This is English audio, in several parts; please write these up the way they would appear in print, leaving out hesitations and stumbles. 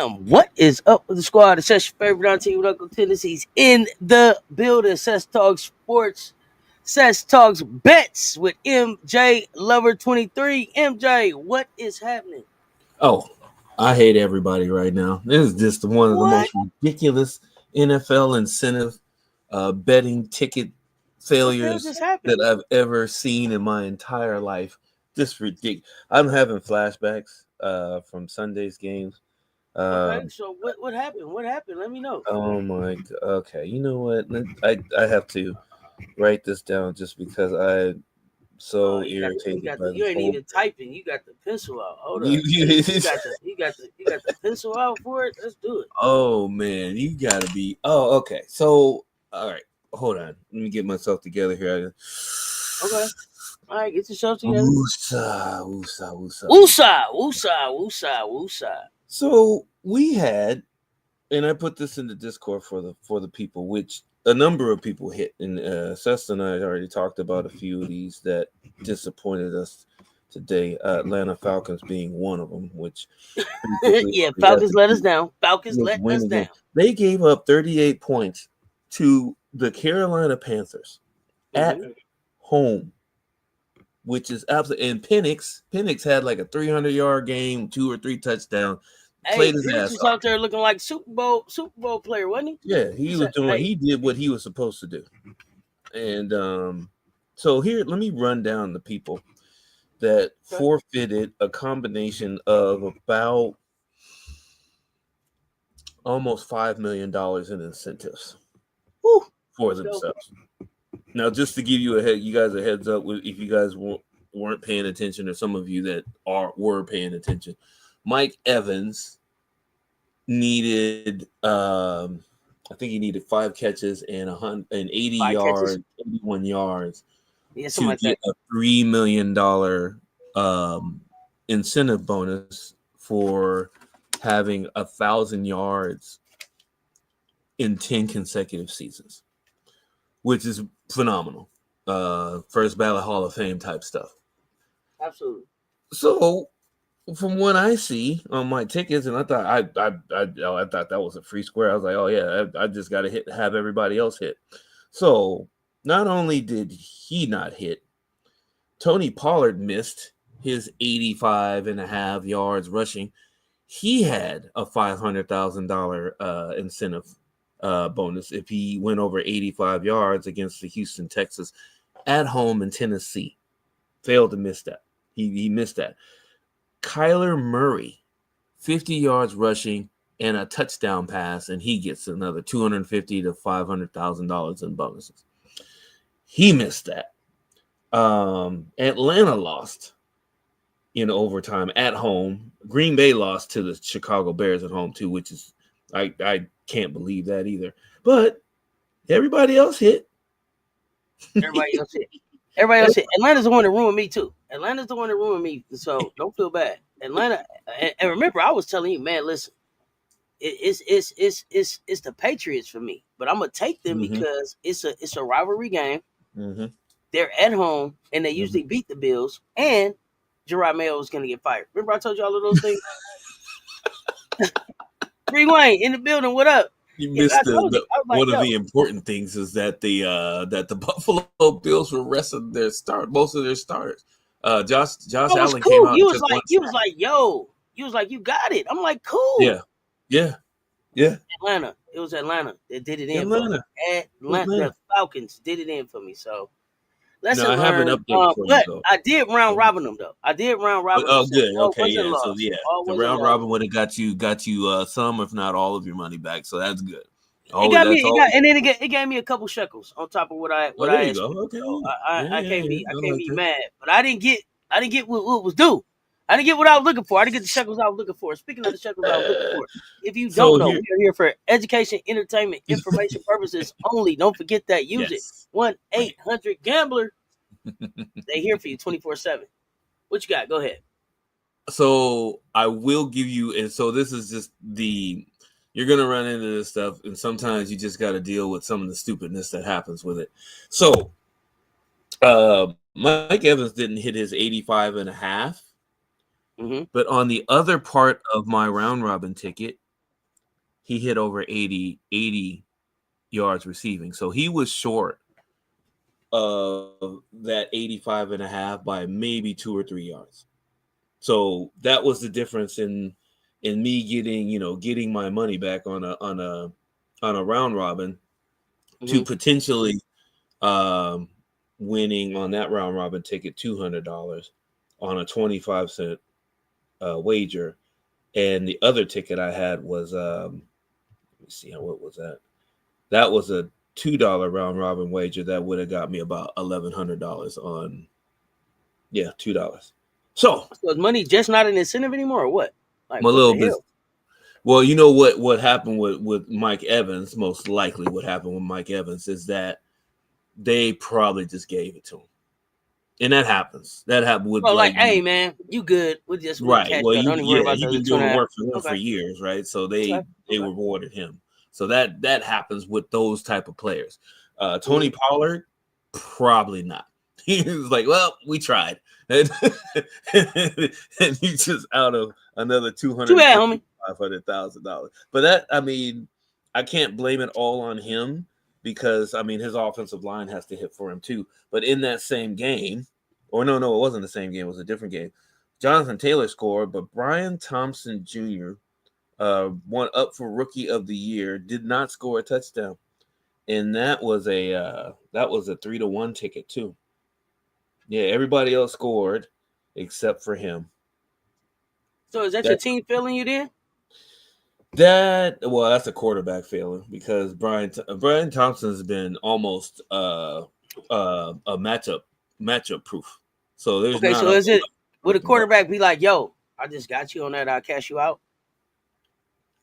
Bam! What is up with the squad? It's your favorite on team with Uncle Tennessee's in the building. Cess Talks Sports. Cess Talks Bets with MJLover23. MJ, what is happening? Oh, I hate everybody right now. This is just one of the What? most ridiculous NFL incentive betting ticket What the hell failures just happened? that I've ever seen in my entire life. Just ridiculous. I'm having flashbacks from Sunday's games. Okay, so what happened? What happened? Let me know. Oh my. Okay, you know what? I have to write this down just because I'm so irritated by You this ain't whole. even typing. You got the pencil out. Hold You, up. you, You got the pencil out for it. Let's do it. Oh man, you gotta be. Oh, okay. So, all right, hold on. Let me get myself together here. Okay. All right, get yourself together. Woosah, woosah, woosah. Woosah, woosah, woosah, woosah. So we had, and I put this in the Discord for the people, which a number of people hit, and Cess and I had already talked about a few of these that disappointed us today. Atlanta Falcons being one of them, which Yeah, Falcons let us down. Falcons let win us again. down. They gave up 38 points to the Carolina Panthers at home, which is absolutely. And Penix had like a 300-yard game, 2 or 3 touchdowns. Hey, Played his Penix ass was off. out there looking like Super Bowl player, wasn't he? Yeah, he was doing. He did what he was supposed to do. And so here, let me run down the people that forfeited a combination of about almost $5 million in incentives for themselves. Now, just to give you guys a heads up, if you guys weren't paying attention, or some of you that were paying attention, Mike Evans needed, I think he needed 5 catches and 80 yards, 81 yards, to like get a $3 million incentive bonus for having 1,000 yards in 10 consecutive seasons, which is phenomenal. First ballot Hall of Fame type stuff. Absolutely. So, from what I see on my tickets, and I thought I thought that was a free square. I was like, oh yeah, I just got to have everybody else hit. So, not only did he not hit, Tony Pollard missed his 85.5 yards rushing. He had a $500,000 incentive bonus if he went over 85 yards against the Houston Texans at home in Tennessee. Failed to miss that. He missed that. Kyler Murray, 50 yards rushing and a touchdown pass, and he gets another $250,000 to $500,000 in bonuses. He missed that. Atlanta lost in overtime at home. Green Bay lost to the Chicago Bears at home too, which is I can't believe that either. But everybody else hit. Everybody else hit. Atlanta's the one that ruined me too. Atlanta's the one that ruined me. So don't feel bad. Atlanta, and remember, I was telling you, man, listen, it's the Patriots for me, but I'm gonna take them because it's a rivalry game. Mm-hmm. They're at home and they usually beat the Bills, and Gerard Mayo is gonna get fired. Remember I told you all of those things. Free Wayne in the building. What up? You missed one of the important things is that the Buffalo Bills were resting most of their starters. Josh Allen cool. came out. You was like, yo. You was like, you got it. I'm like, cool. Yeah. Atlanta. It was Atlanta that did it in Atlanta. for me. Atlanta. The Falcons did it in for me. So lesson learned. I have an update for you, though. I did round robin them though. Oh, good. Okay, yeah. So yeah, the round robin would have got you some, if not all, of your money back. So that's good. It gave me a couple shekels on top of what I there you go. Okay. So I can't be mad, but I didn't get what was due. I didn't get what I was looking for. I didn't get the shekels I was looking for. Speaking of the shekels I was looking for, if you don't know, we are here for education, entertainment, information purposes only. Don't forget that. Use it. 1-800-GAMBLER. They here for you 24/7. What you got? Go ahead. So I will give you, and so this is just you're going to run into this stuff, and sometimes you just got to deal with some of the stupidness that happens with it. So Mike Evans didn't hit his 85.5, but on the other part of my round robin ticket, he hit over 80 yards receiving. So he was short of that 85.5 by maybe 2 or 3 yards. So that was the difference in me getting my money back on a round robin to potentially winning on that round robin ticket $200 on a 25-cent wager. And the other ticket I had was let me see, what was that? That was a $2 round robin wager that would have got me about $1,100 on $2. So is money just not an incentive anymore, or what? Like, a little bit. Well, you know what happened with Mike Evans, most likely what happened with Mike Evans is that they probably just gave it to him. And that happens. That happened with hey man, you good? We'll right. cash Well, out. Don't even worry about he's been doing work for them for years, right? So they rewarded him. So that happens with those type of players. Tony Pollard, probably not. He was like, well, we tried. And he's just out of another $500,000. But that, I mean, I can't blame it all on him because, I mean, his offensive line has to hit for him too. But in that same game, or no, it wasn't the same game. It was a different game. Jonathan Taylor scored, but Brian Thompson Jr., one up for Rookie of the Year, did not score a touchdown. And that was a 3-1 ticket too. Yeah, everybody else scored except for him. So is that your team failing you then? That's a quarterback failing because Brian Thompson's been almost a matchup proof. So there's okay. So is it would a quarterback be like, "Yo, I just got you on that. I'll cash you out"?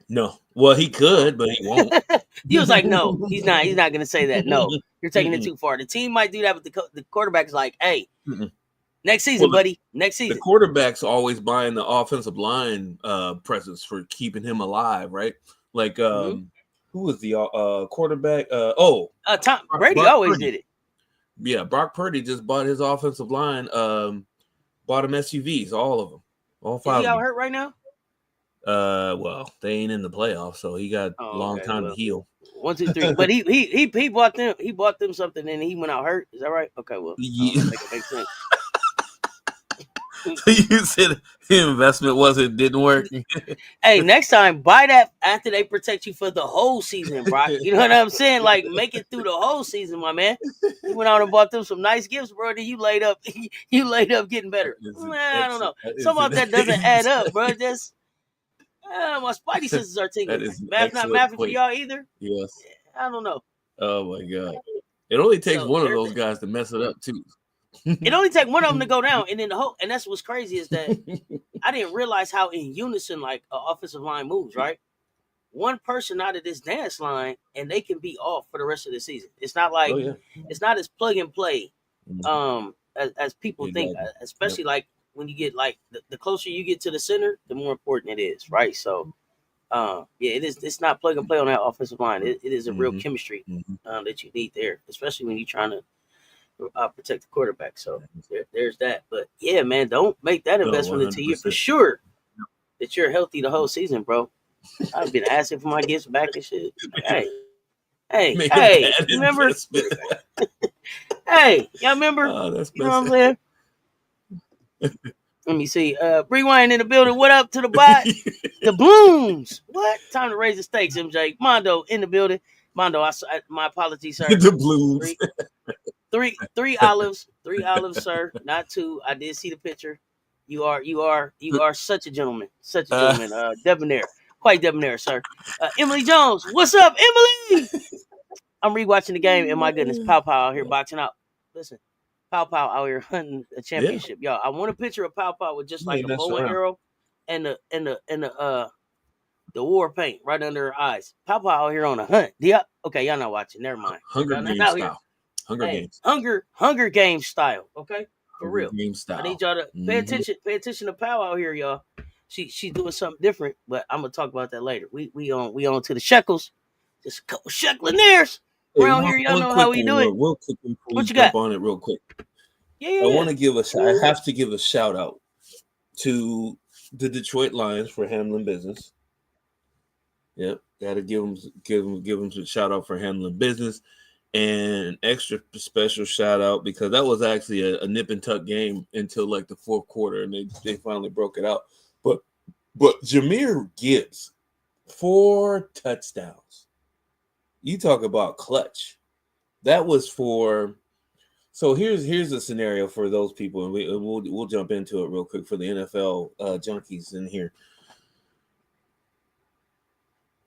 No. Well, he could, but he won't. He was like, "No, he's not. He's not going to say that. No, you're taking it too far." The team might do that, but the quarterback's like, "Hey, next season, buddy. Next season." The quarterback's always buying the offensive line presence for keeping him alive, right? Like, who was the quarterback? Tom Brady always did it. Yeah, Brock Purdy just bought his offensive line. Bought him SUVs, all of them, all 5. Is he out hurt right now? Well, they ain't in the playoffs, so he got a long time to heal. 1, 2, 3. But he bought them. He bought them something, and he went out hurt. Is that right? Okay, well, make it make sense. So you said the investment didn't work. Hey, next time buy that after they protect you for the whole season, Brock. You know what I'm saying? Like, make it through the whole season, my man. You went out and bought them some nice gifts, bro. Then you laid up getting better. I don't know. Some of that doesn't add up, bro. Just my spidey senses are tingling. Math not mathing for y'all either. Yes. I don't know. Oh my god! It only takes one of those guys to mess it up too. It only takes one of them to go down, and then and that's what's crazy is that I didn't realize how in unison like an offensive line moves. Right, one person out of this dance line, and they can be off for the rest of the season. It's not like it's not as plug and play, as people think. Especially like when you get like the closer you get to the center, the more important it is. Right, so. It is. It's not plug and play on that offensive line. It is a real chemistry that you need there, especially when you're trying to protect the quarterback. So there's that. But yeah, man, don't make that investment until you're for sure that you're healthy the whole season, bro. I've been asking for my gifts back and shit. Like, hey, remember? Hey, y'all remember? Oh, that's you know what I'm saying? Let me see. Rewind in the building. What up to the bot? The Blooms. What? Time to raise the stakes, MJ. Mondo in the building. Mondo, my apologies, sir. The Blooms. Three olives. 3 olives, sir. Not 2. I did see the picture. You are such a gentleman. Such a gentleman. Debonair. Quite debonair, sir. Emily Jones. What's up, Emily? I'm rewatching the game, and my goodness, Pow Pow out here boxing out. Listen. Pow Pow out here hunting a championship, y'all. I want a picture of Pow Pow with just like a bow and arrow and the war paint right under her eyes. Pow Pow out here on a hunt. Okay, y'all not watching. Never mind. Hunger Games style. Hunger Games style. Okay, for Hunger real. Games style. I need y'all to pay attention. Pay attention to Pow out here, y'all. She's doing something different, but I'm gonna talk about that later. We on to the shekels. Just a couple shekelaires. Around here, y'all know how we do it. Real quick, what you got on it? Real quick. Yeah. I want to give I have to give a shout out to the Detroit Lions for handling business. Yep, Gotta give him a shout out for handling business, and an extra special shout out because that was actually a nip and tuck game until like the fourth quarter, and they finally broke it out. But Jahmyr Gibbs, 4 touchdowns. You talk about clutch. That was for. So here's a scenario for those people, and we'll jump into it real quick for the NFL junkies in here.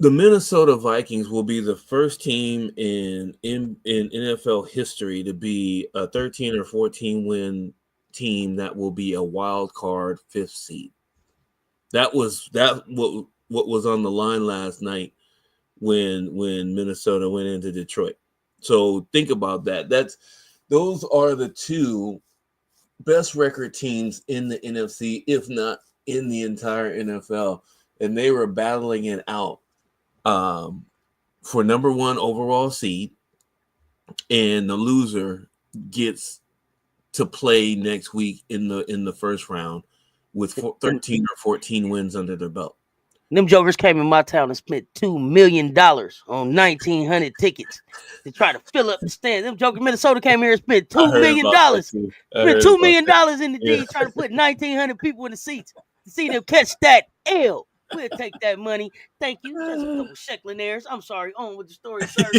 The Minnesota Vikings will be the first team in NFL history to be a 13 or 14 win team that will be a wild card 5th seed. That was what was on the line last night when Minnesota went into Detroit. So think about that. Those are the 2 best record teams in the NFC, if not in the entire NFL, and they were battling it out for number 1 overall seed, and the loser gets to play next week in the first round with 13 or 14 wins under their belt. Them jokers came in my town and spent $2 million on 1,900 tickets to try to fill up the stand. Them jokers, Minnesota came here and spent $2 million. Spent $2 million in the D trying to put 1,900 people in the seats to see them catch that L. We'll take that money. Thank you. Just a couple shecklinaires. I'm sorry. On with the story, sir.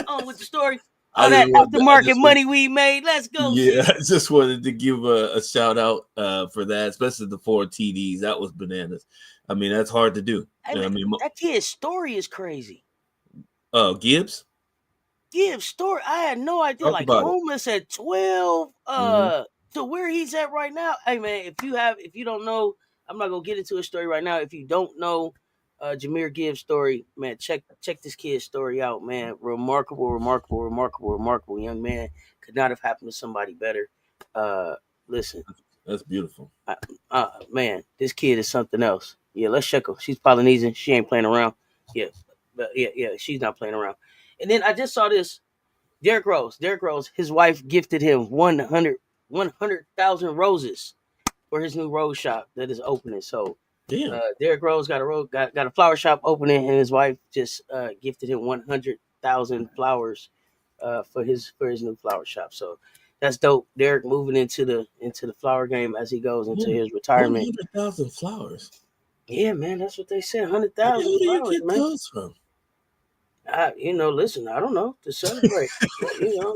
On with the story. All that aftermarket money we made. Let's go. Yeah, I just wanted to give a shout out for that, especially the 4 TDs. That was bananas. I mean, that's hard to do. Hey, man, that kid's story is crazy. Gibbs? Gibbs' story. I had no idea. Talk like about homeless at 12 to where he's at right now. Hey man, if you don't know, I'm not gonna get into his story right now. If you don't know Jahmyr Gibbs' story, man, check this kid's story out, man. Remarkable young man. Could not have happened to somebody better. Listen. That's beautiful. Man, this kid is something else. Yeah, let's check her. She's Polynesian. She ain't playing around. Yeah, but yeah, she's not playing around. And then I just saw this. Derrick Rose, his wife gifted him 100,000 roses for his new rose shop that is opening. So, Derrick Rose got a flower shop opening, and his wife just gifted him 100,000 flowers for his new flower shop. So that's dope. Derrick moving into the flower game as he goes into his retirement. 100,000 flowers. Yeah, man, that's what they said. 100,000 flowers, Where do you get man. those from? Listen, I don't know, to celebrate.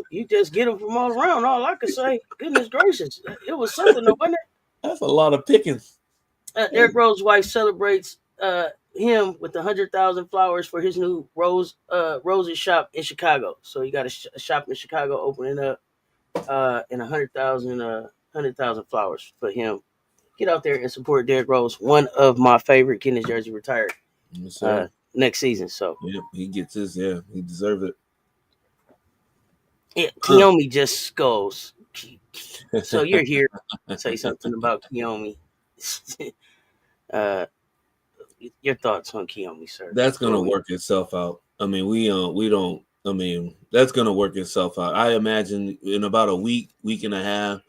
You just get them from all around. All I could say, goodness gracious, it was something, wasn't it? That's a lot of pickings. Derrick Rose's wife celebrates him with 100,000 flowers for his new roses shop in Chicago. So he got a shop in Chicago opening up, and 100,000 flowers for him. Get out there and support Derrick Rose, one of my favorite, getting his jersey retired next season. So yeah, he gets his. Yeah, he deserves it. Yeah, Kiyomi just goes. So you're here to say something about Kiyomi. Your thoughts on Kiyomi, sir? That's gonna work itself out. I mean, we don't. I mean, that's gonna work itself out. I imagine in about a week and a half,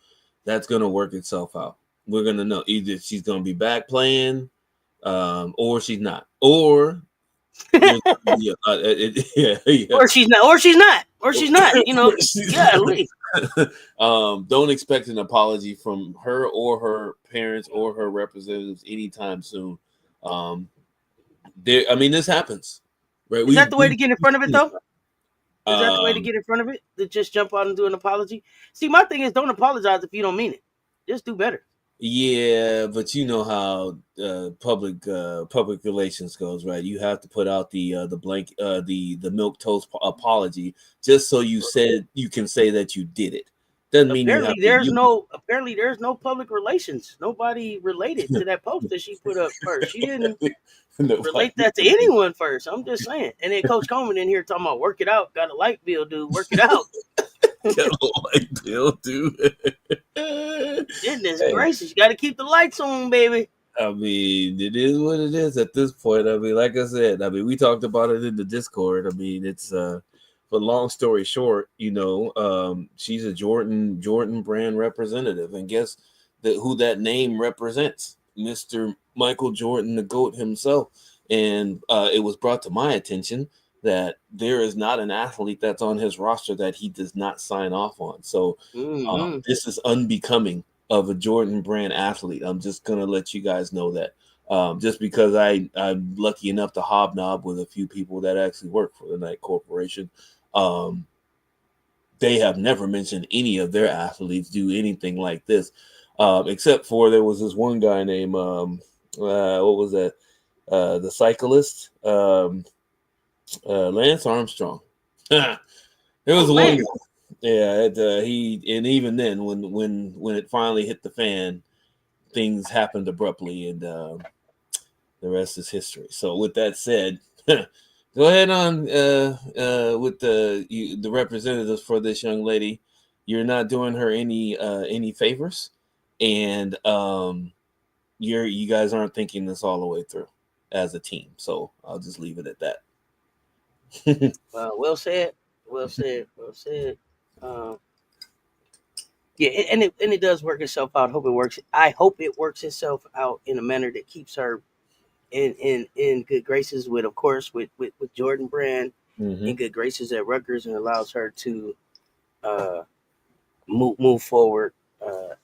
that's gonna work itself out. We're gonna know either she's gonna be back playing, or she's not, or or she's not. Don't expect an apology from her or her parents or her representatives anytime soon. This happens, right? Is that the way to get in front of it, though? Is that the way to get in front of it? To just jump out and do an apology? See, my thing is, don't apologize if you don't mean it. Just do better. Yeah, but you know how public relations goes, right? You have to put out the blank the milk toast apology just so you can say that you did it. Doesn't mean there's no public relations. Nobody related to that post that she put up first. She didn't relate that to anyone first. I'm just saying. And then Coach Coleman in here talking about work it out. Got a light bill, dude. Work it out. Got a light bill, dude. Goodness gracious, you got to keep the lights on, baby. I mean, it is what it is at this point. I mean, like I said, we talked about it in the Discord. I mean, it's but long story short, she's a Jordan brand representative, and guess who that name represents? Mr. Michael Jordan, the GOAT himself. and it was brought to my attention that there is not an athlete that's on his roster that he does not sign off on. So this is unbecoming of a Jordan Brand athlete. I'm just gonna let you guys know that. Just because I'm lucky enough to hobnob with a few people that actually work for the Nike Corporation, they have never mentioned any of their athletes do anything like this, except for there was this one guy named what was that? The cyclist, Lance Armstrong. It was one guy. Yeah, he, and even then, when it finally hit the fan, things happened abruptly, and the rest is history. So, with that said, go ahead on with the representatives for this young lady. You're not doing her any favors, and you guys aren't thinking this all the way through as a team. So I'll just leave it at that. Well said. Well said. Well said. Yeah, and it does work itself out. I hope it works itself out in a manner that keeps her in good graces with, of course, with Jordan Brand, in good graces at Rutgers, and allows her to move forward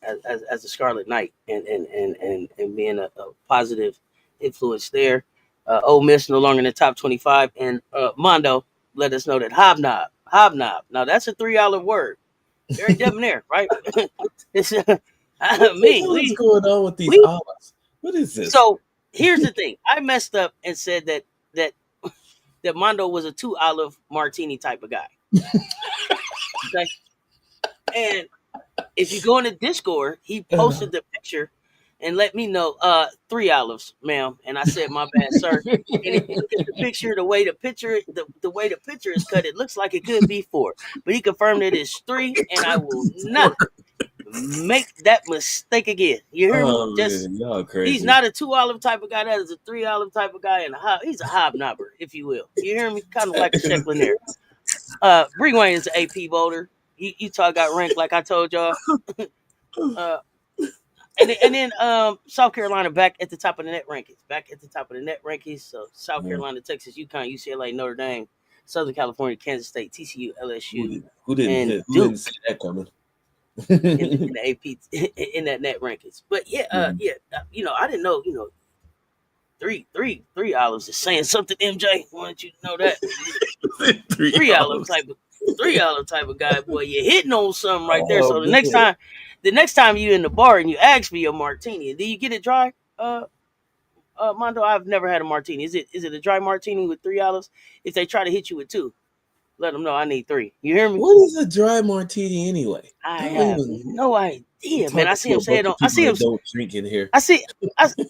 as a Scarlet Knight and being a positive influence there. Ole Miss no longer in the top 25, and Mondo let us know that hobnob. Now that's a $3 word. Very debonair, right? It's what's going on with these olives? What is this? So here's the thing. I messed up and said that Mondo was a 2 olive martini type of guy. Okay. And if you go in the Discord, he posted the picture and let me know 3 olives, ma'am. And I said, my bad, sir. And if you look at the picture, the way the picture is cut, it looks like it could be 4. But he confirmed it is 3, and I will not make that mistake again. You hear me? Y'all crazy. He's not a 2 olive type of guy. That is a 3 olive type of guy, and he's a hobnobber, if you will. You hear me? Kind of like a Sheklin there. Bree Wayne is an AP voter. Utah got ranked, like I told y'all. And then South Carolina back at the top of the net rankings. So South Carolina, Texas, UConn, UCLA, Notre Dame, Southern California, Kansas State, TCU, LSU, who didn't see that coming? in the AP in that net rankings. But I didn't know. 3 olives is saying something. MJ, I want you to know that 3 olive type of guy, boy, you're hitting on something right there. So the next time you in the bar and you ask for your martini, do you get it dry? Mondo, I've never had a martini. Is it a dry martini with 3 olives? If they try to hit you with 2, let them know I need 3. You hear me? What is a dry martini anyway? I have no idea, man. I see him say it on. I see him. Don't drink in here. I see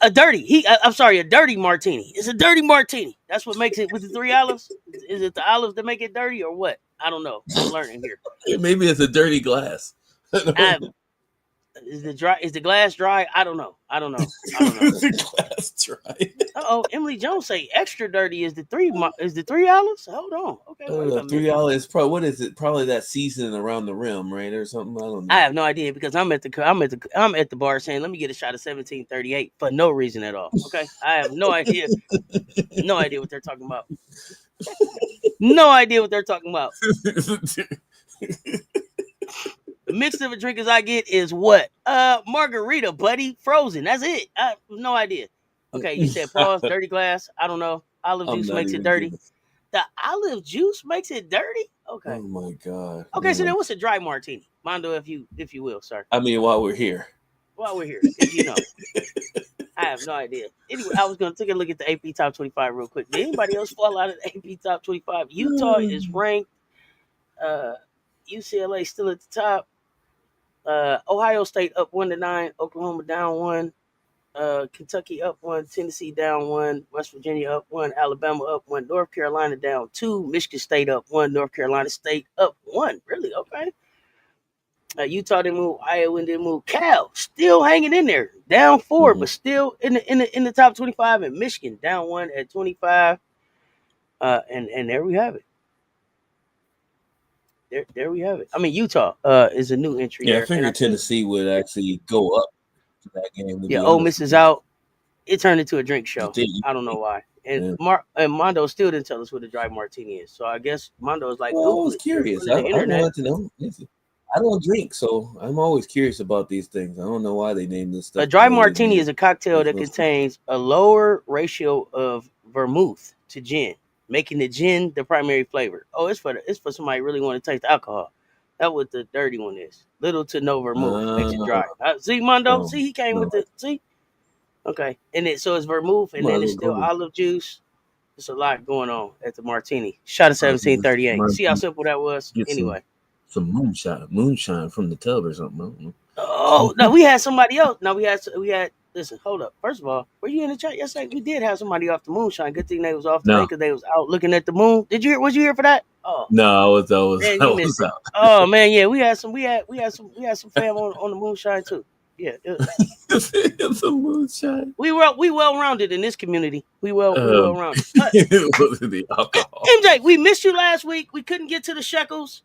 a dirty. I'm sorry, a dirty martini. It's a dirty martini. That's what makes it with the 3 olives. Is it the olives that make it dirty, or what? I don't know. I'm learning here. Maybe it's a dirty glass. Is the glass dry? I don't know. Is the glass dry? Emily Jones say extra dirty is the 3 olives. Hold on. Okay. 3 olives. Probably what is it? Probably that seasoning around the rim, right, or something. I don't know. I have no idea because I'm at the bar saying, let me get a shot of 1738 for no reason at all. Okay. I have no idea. No idea what they're talking about. No idea what they're talking about. The mix of drinkers I get is what? Margarita, buddy, frozen. That's it. I have no idea. Okay, you said pause, dirty glass. I don't know. Olive juice makes it dirty. The olive juice makes it dirty? Okay. Oh my god. Okay, so then what's a dry martini? Mondo, if you will, sir. I mean, while we're here. You know. I have no idea. Anyway, I was going to take a look at the AP Top 25 real quick. Did anybody else fall out of the AP Top 25? Utah is ranked. UCLA still at the top. Ohio State up 1-9. Oklahoma down 1. Kentucky up 1. Tennessee down 1. West Virginia up 1. Alabama up 1. North Carolina down 2. Michigan State up 1. North Carolina State up 1. Really? Okay. Utah didn't move. Iowa didn't move. Cal still hanging in there, down 4, but still in the top 25. And Michigan down 1 at 25. And there we have it. There we have it. I mean, Utah is a new entry. Yeah, I figured Tennessee would actually go up to that game. Yeah, Ole Miss is out. it turned into a drink show. I don't know why. And Mondo still didn't tell us what a dry martini is. So I guess Mondo is like, well, I was curious. I wanted to know. I don't drink, so I'm always curious about these things. I don't know why they named this stuff. A dry martini is a cocktail that contains a lower ratio of vermouth to gin, making the gin the primary flavor. Oh, it's for somebody who really want to taste alcohol. That's what the dirty one is. Little to no vermouth makes it dry. See, Mondo? See, he came with the... See? Okay. And so it's vermouth, and then it's still olive juice. There's a lot going on at the martini. Shot of 1738. See how simple that was? Anyway. Some moonshine from the tub or something. I don't know. Oh, no, we had somebody else. No, we had, listen, hold up. First of all, were you in the chat yesterday? We did have somebody off the moonshine. Good thing they was off today because they was out looking at the moon. Was you here for that? Oh. No, I was out. Oh man, yeah, we had some fam on the moonshine too. Yeah. It's a moonshine. We well rounded in this community. We well rounded. MJ, we missed you last week. We couldn't get to the shekels.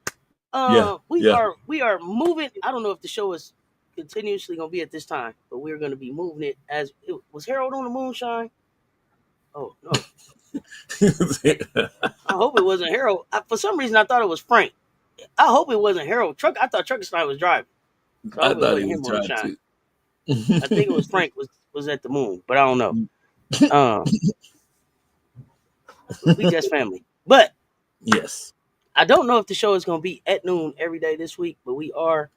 We are moving. I don't know if the show is continuously gonna be at this time, but we're gonna be moving it as it was. Harold on the moonshine. Oh no. I hope it wasn't Harold. For some reason I thought it was Frank. I hope it wasn't Harold. I thought Truckerstein was driving. So I thought he was driving too. I think it was Frank was at the moon, but I don't know. We just family. But yes. I don't know if the show is going to be at noon every day this week, but we are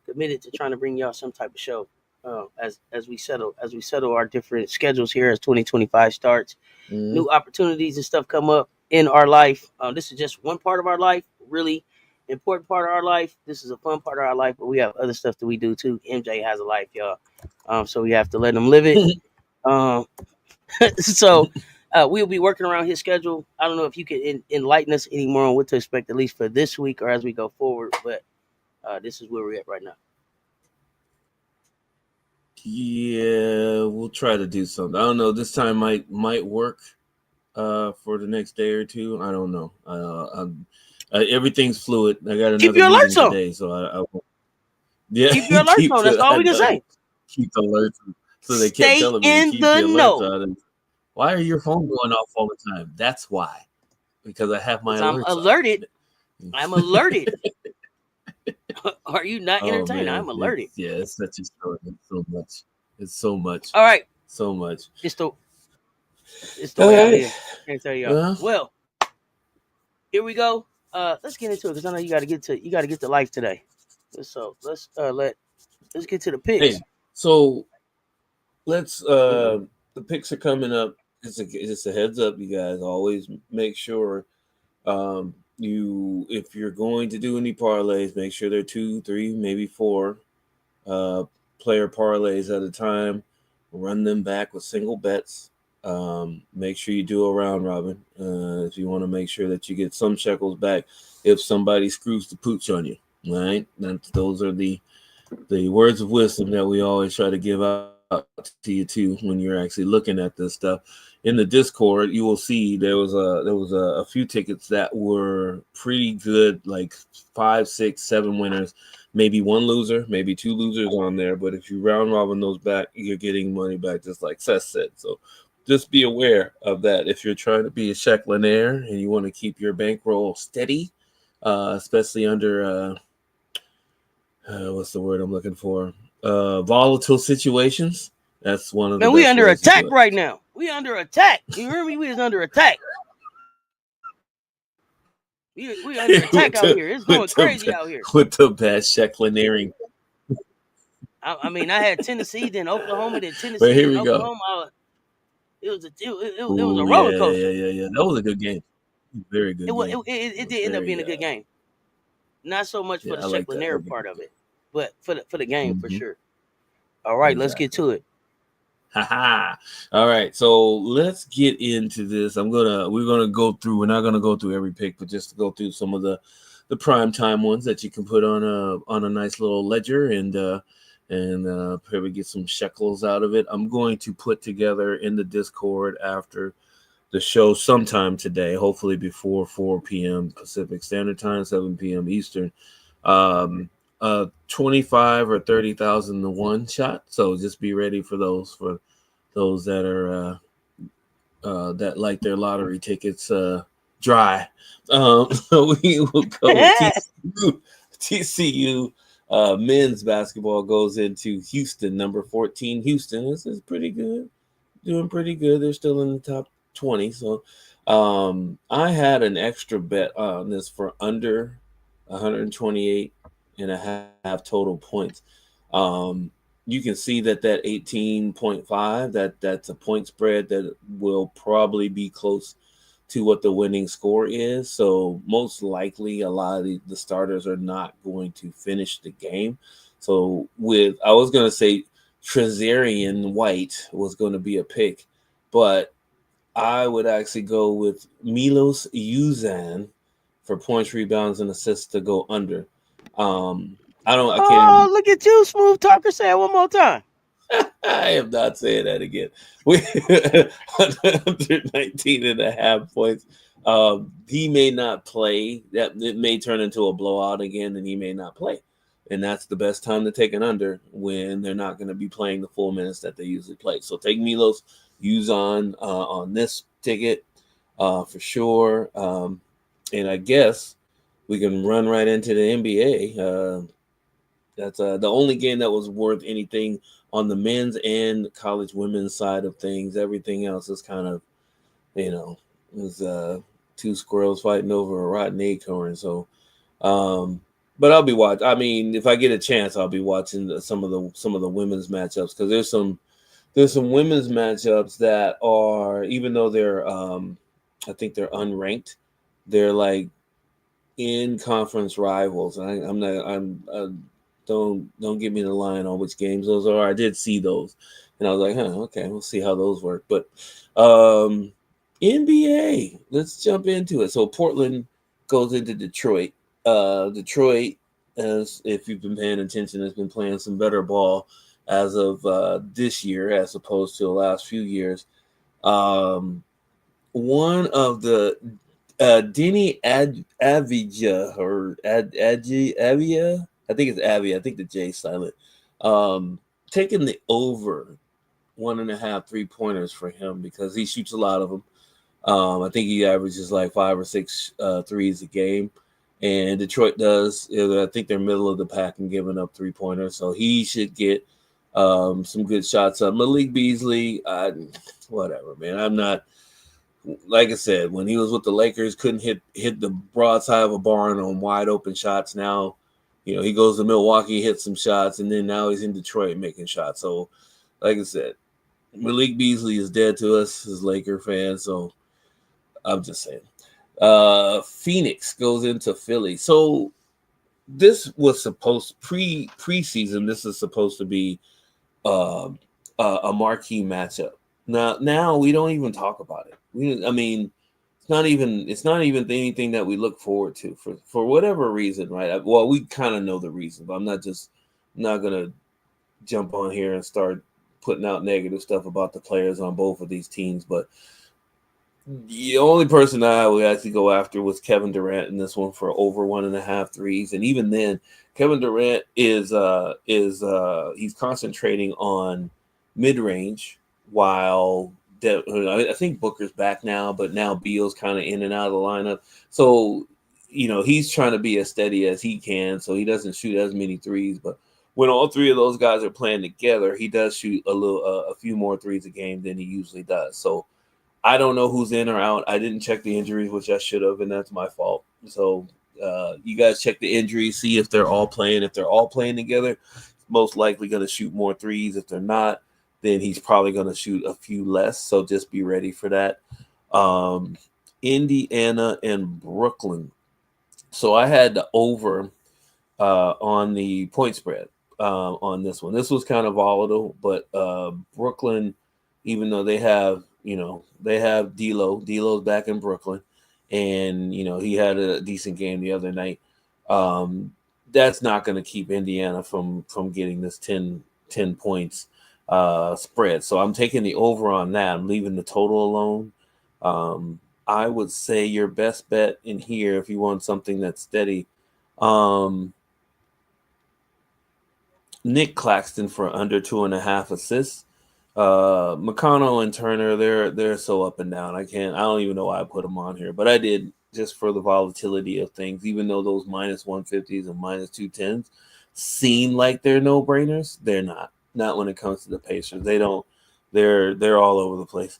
committed to trying to bring y'all some type of show as we settle our different schedules here as 2025 starts. New opportunities and stuff come up in our life. This is just one part of our life, really important part of our life. This is a fun part of our life, but we have other stuff that we do too. MJ has a life, y'all. So we have to let him live it. So we'll be working around his schedule. I don't know if you can enlighten us any more on what to expect, at least for this week or as we go forward. But this is where we're at right now. Yeah, we'll try to do something. I don't know. This time might work for the next day or two. I don't know. Everything's fluid. I got another meeting today, so I keep your alerts on. That's all we can say. Keep the alerts on. So they kept telling me to keep the alerts on. Why are your phone going off all the time? That's why. Because I have my alerts. I'm alerted. Are you not entertained? I'm alerted. It's such a story. It's so much. All right. So much. It's the way it is. Can't tell y'all. Well, here we go. Let's get into it because I know you got to get to life today. So let's get to the picks. Hey, so let's the picks are coming up. It's a heads up, you guys. Always make sure if you're going to do any parlays, make sure they're 2, 3, maybe 4 player parlays at a time. Run them back with single bets. Make sure you do a round robin if you want to make sure that you get some shekels back if somebody screws the pooch on you. Right? Those are the words of wisdom that we always try to give out to you too when you're actually looking at this stuff. In the Discord, you will see there was a few tickets that were pretty good, like 5, 6, 7 winners, maybe 1 loser, maybe 2 losers on there. But if you round robin those back, you're getting money back, just like Cess said. So just be aware of that. If you're trying to be a Shecklinaire and you want to keep your bankroll steady, especially under what's the word I'm looking for? Volatile situations. That's one of the. Man, we under attack right now. We under attack. You hear me? We is under attack. We under attack out here. It's going crazy out here. With the bad Shecklinaring. I mean, I had Tennessee, then Oklahoma, then Tennessee. But here we Oklahoma. go. It was a roller coaster. Yeah. That was a good game. Very good. It did end up being a good game. Not so much for the Shecklinaire part of it, but for the game for sure. All right, let's get to it. All right, so let's get into this. We're gonna go through. We're not gonna go through every pick, but just to go through some of the prime time ones that you can put on a nice little ledger and probably get some shekels out of it. I'm going to put together in the Discord after the show sometime today, hopefully before 4 p.m. Pacific Standard Time, 7 p.m. Eastern. 25 or 30,000 to one shot. So just be ready for those for those that are that like their lottery tickets dry. So we will go TCU men's basketball goes into Houston, number 14. Houston, this is pretty good, doing pretty good. They're still in the top 20. So I had an extra bet on this for under 128 and a half total points. You can see that 18.5, that's a point spread that will probably be close to what the winning score is. So most likely a lot of the starters are not going to finish the game. So I was going to say Trezarian White was going to be a pick, but I would actually go with Milos Uzan for points, rebounds, and assists to go under. I can't even. Oh, look at you, Smooth Talker. Say it one more time. I am not saying that again. We 119 and a half points. He may not play. That it may turn into a blowout again, and he may not play. And that's the best time to take an under when they're not going to be playing the full minutes that they usually play. So take Milos Uzan on this ticket for sure. And I guess we can run right into the NBA. That's the only game that was worth anything on the men's and college women's side of things. Everything else is kind of, is two squirrels fighting over a rotten acorn. So, but I'll be watching. I mean, if I get a chance, I'll be watching some of the women's matchups because there's some women's matchups that are, even though they're I think they're unranked, they're like in conference rivals. Don't give me the line on which games those are. I did see those, and I was like, okay, we'll see how those work. But NBA, let's jump into it. So Portland goes into Detroit. Detroit, as if you've been paying attention, has been playing some better ball as of this year as opposed to the last few years. One of the Denny Avija or Avia. I think it's Abby. I think the J silent. Taking the over 1.5 3-pointers for him because he shoots a lot of them. I think he averages like 5 or 6 threes a game. And Detroit does. I think they're middle of the pack in giving up 3-pointers. So he should get some good shots up. Malik Beasley, whatever, man. I'm not. Like I said, when he was with the Lakers, couldn't hit the broadside of a barn on wide open shots. Now, he goes to Milwaukee, hits some shots, and then now he's in Detroit making shots. So, like I said, Malik Beasley is dead to us as Laker fans. So, I'm just saying. Phoenix goes into Philly. So, this was supposed preseason. This is supposed to be a marquee matchup. Now we don't even talk about it. It's not even anything that we look forward to for whatever reason, right? Well, we kind of know the reason, but I'm not gonna jump on here and start putting out negative stuff about the players on both of these teams. But the only person I would actually go after was Kevin Durant in this one for over 1.5 threes, and even then, Kevin Durant is he's concentrating on mid range while. I think Booker's back now, but now Beal's kind of in and out of the lineup. So, he's trying to be as steady as he can, so he doesn't shoot as many threes. But when all three of those guys are playing together, he does shoot a few more threes a game than he usually does. So, I don't know who's in or out. I didn't check the injuries, which I should have, and that's my fault. So, you guys check the injuries, see if they're all playing. If they're all playing together, most likely going to shoot more threes. If they're not, then he's probably going to shoot a few less. So just be ready for that. Indiana and Brooklyn. So I had the over on the point spread on this one. This was kind of volatile, but Brooklyn, even though they have D'Lo's back in Brooklyn, and he had a decent game the other night. That's not going to keep Indiana from getting this 10 points spread. So I'm taking the over on that. I'm leaving the total alone. I would say your best bet in here, if you want something that's steady, Nick Claxton for under 2.5 assists. McConnell and Turner, they're so up and down. I don't even know why I put them on here, but I did just for the volatility of things. Even though those minus 150s and minus 210s seem like they're no brainers, they're not. Not when it comes to the Pacers. They don't. They're all over the place.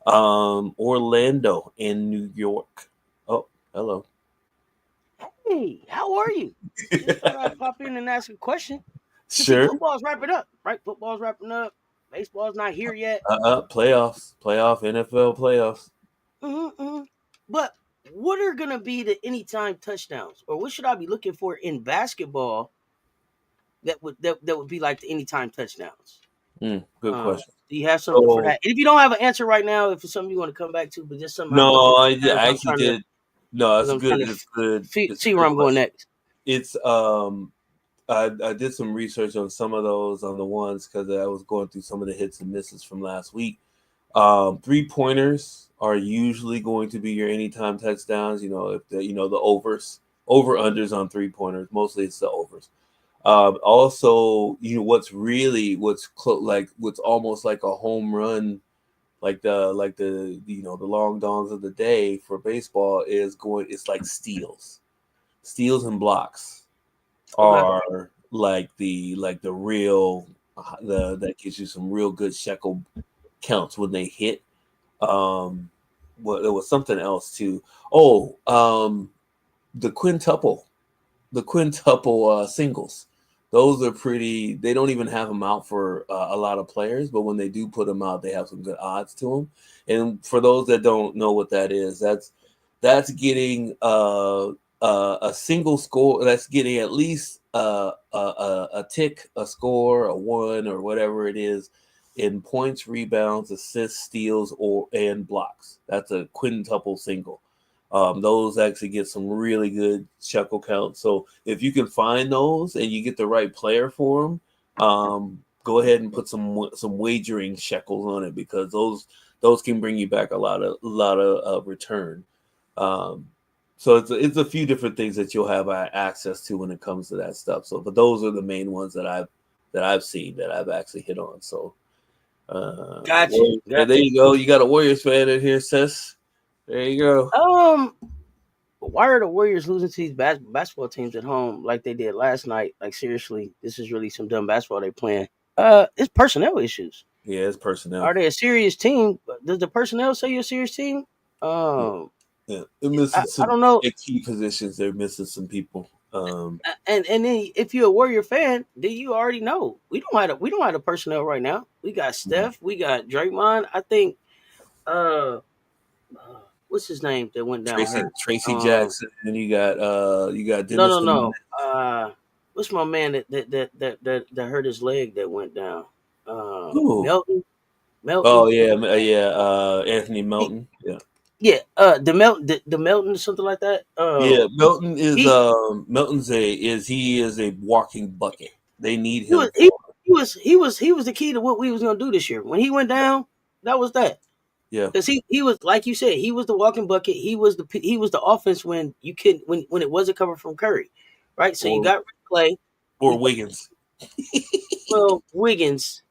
Orlando in New York. Oh, hello. Hey, how are you? Just thought I'd pop in and ask a question. Sure. Football's wrapping up, right? Football's wrapping up. Baseball's not here yet. Playoff NFL playoffs. Mm-hmm. But what are gonna be the anytime touchdowns, or what should I be looking for in basketball that would be like the anytime touchdowns? Good question. Do you have something for that? And if you don't have an answer right now, if it's something you want to come back to, but just something. No, I actually did. No, it's good. It's good. See where I'm going next. It's I did some research on some of those on the ones because I was going through some of the hits and misses from last week. 3-pointers are usually going to be your anytime touchdowns. You know, if the overs, over unders on 3-pointers. Mostly it's the overs. Also, what's almost like a home run, like the the long dongs of the day for baseball it's like steals and blocks are like the real that gives you some real good shekel counts when they hit. Well, there was something else too. The quintuple singles. Those are pretty. They don't even have them out for a lot of players, but when they do put them out, they have some good odds to them. And for those that don't know what that is, that's getting a single score. That's getting at least a tick, a score, a one, or whatever it is in points, rebounds, assists, steals, and blocks. That's a quintuple single. Those actually get some really good shekel counts. So if you can find those and you get the right player for them, go ahead and put some wagering shekels on it, because those can bring you back a lot of return. So it's a few different things that you'll have access to when it comes to that stuff. So, but those are the main ones that I've seen that I've actually hit on. So, gotcha. There you go. You got a Warriors fan in here, Cess. There you go. Why are the Warriors losing to these basketball teams at home like they did last night? Like, seriously, this is really some dumb basketball they playing. It's personnel issues. Yeah, it's personnel. Are they a serious team? Does the personnel say you're a serious team? Yeah. They're missing some. I don't know. At key positions, they're missing some people. And then if you're a Warrior fan, then you already know we don't have the personnel right now. We got Steph, we got Draymond. I think what's his name that went down? Tracy Jackson, and you got Dennis. No. What's my man that hurt his leg that went down? Melton. Oh yeah. Anthony Melton. Yeah, the Melton, something like that. Melton is he is a walking bucket. They need him. He was the key to what we was gonna do this year. When he went down, that was that. Yeah, because he was, like you said, he was the walking bucket. He was the offense when you couldn't when it wasn't coming from Curry, right? So you got Clay or Wiggins. Well, Wiggins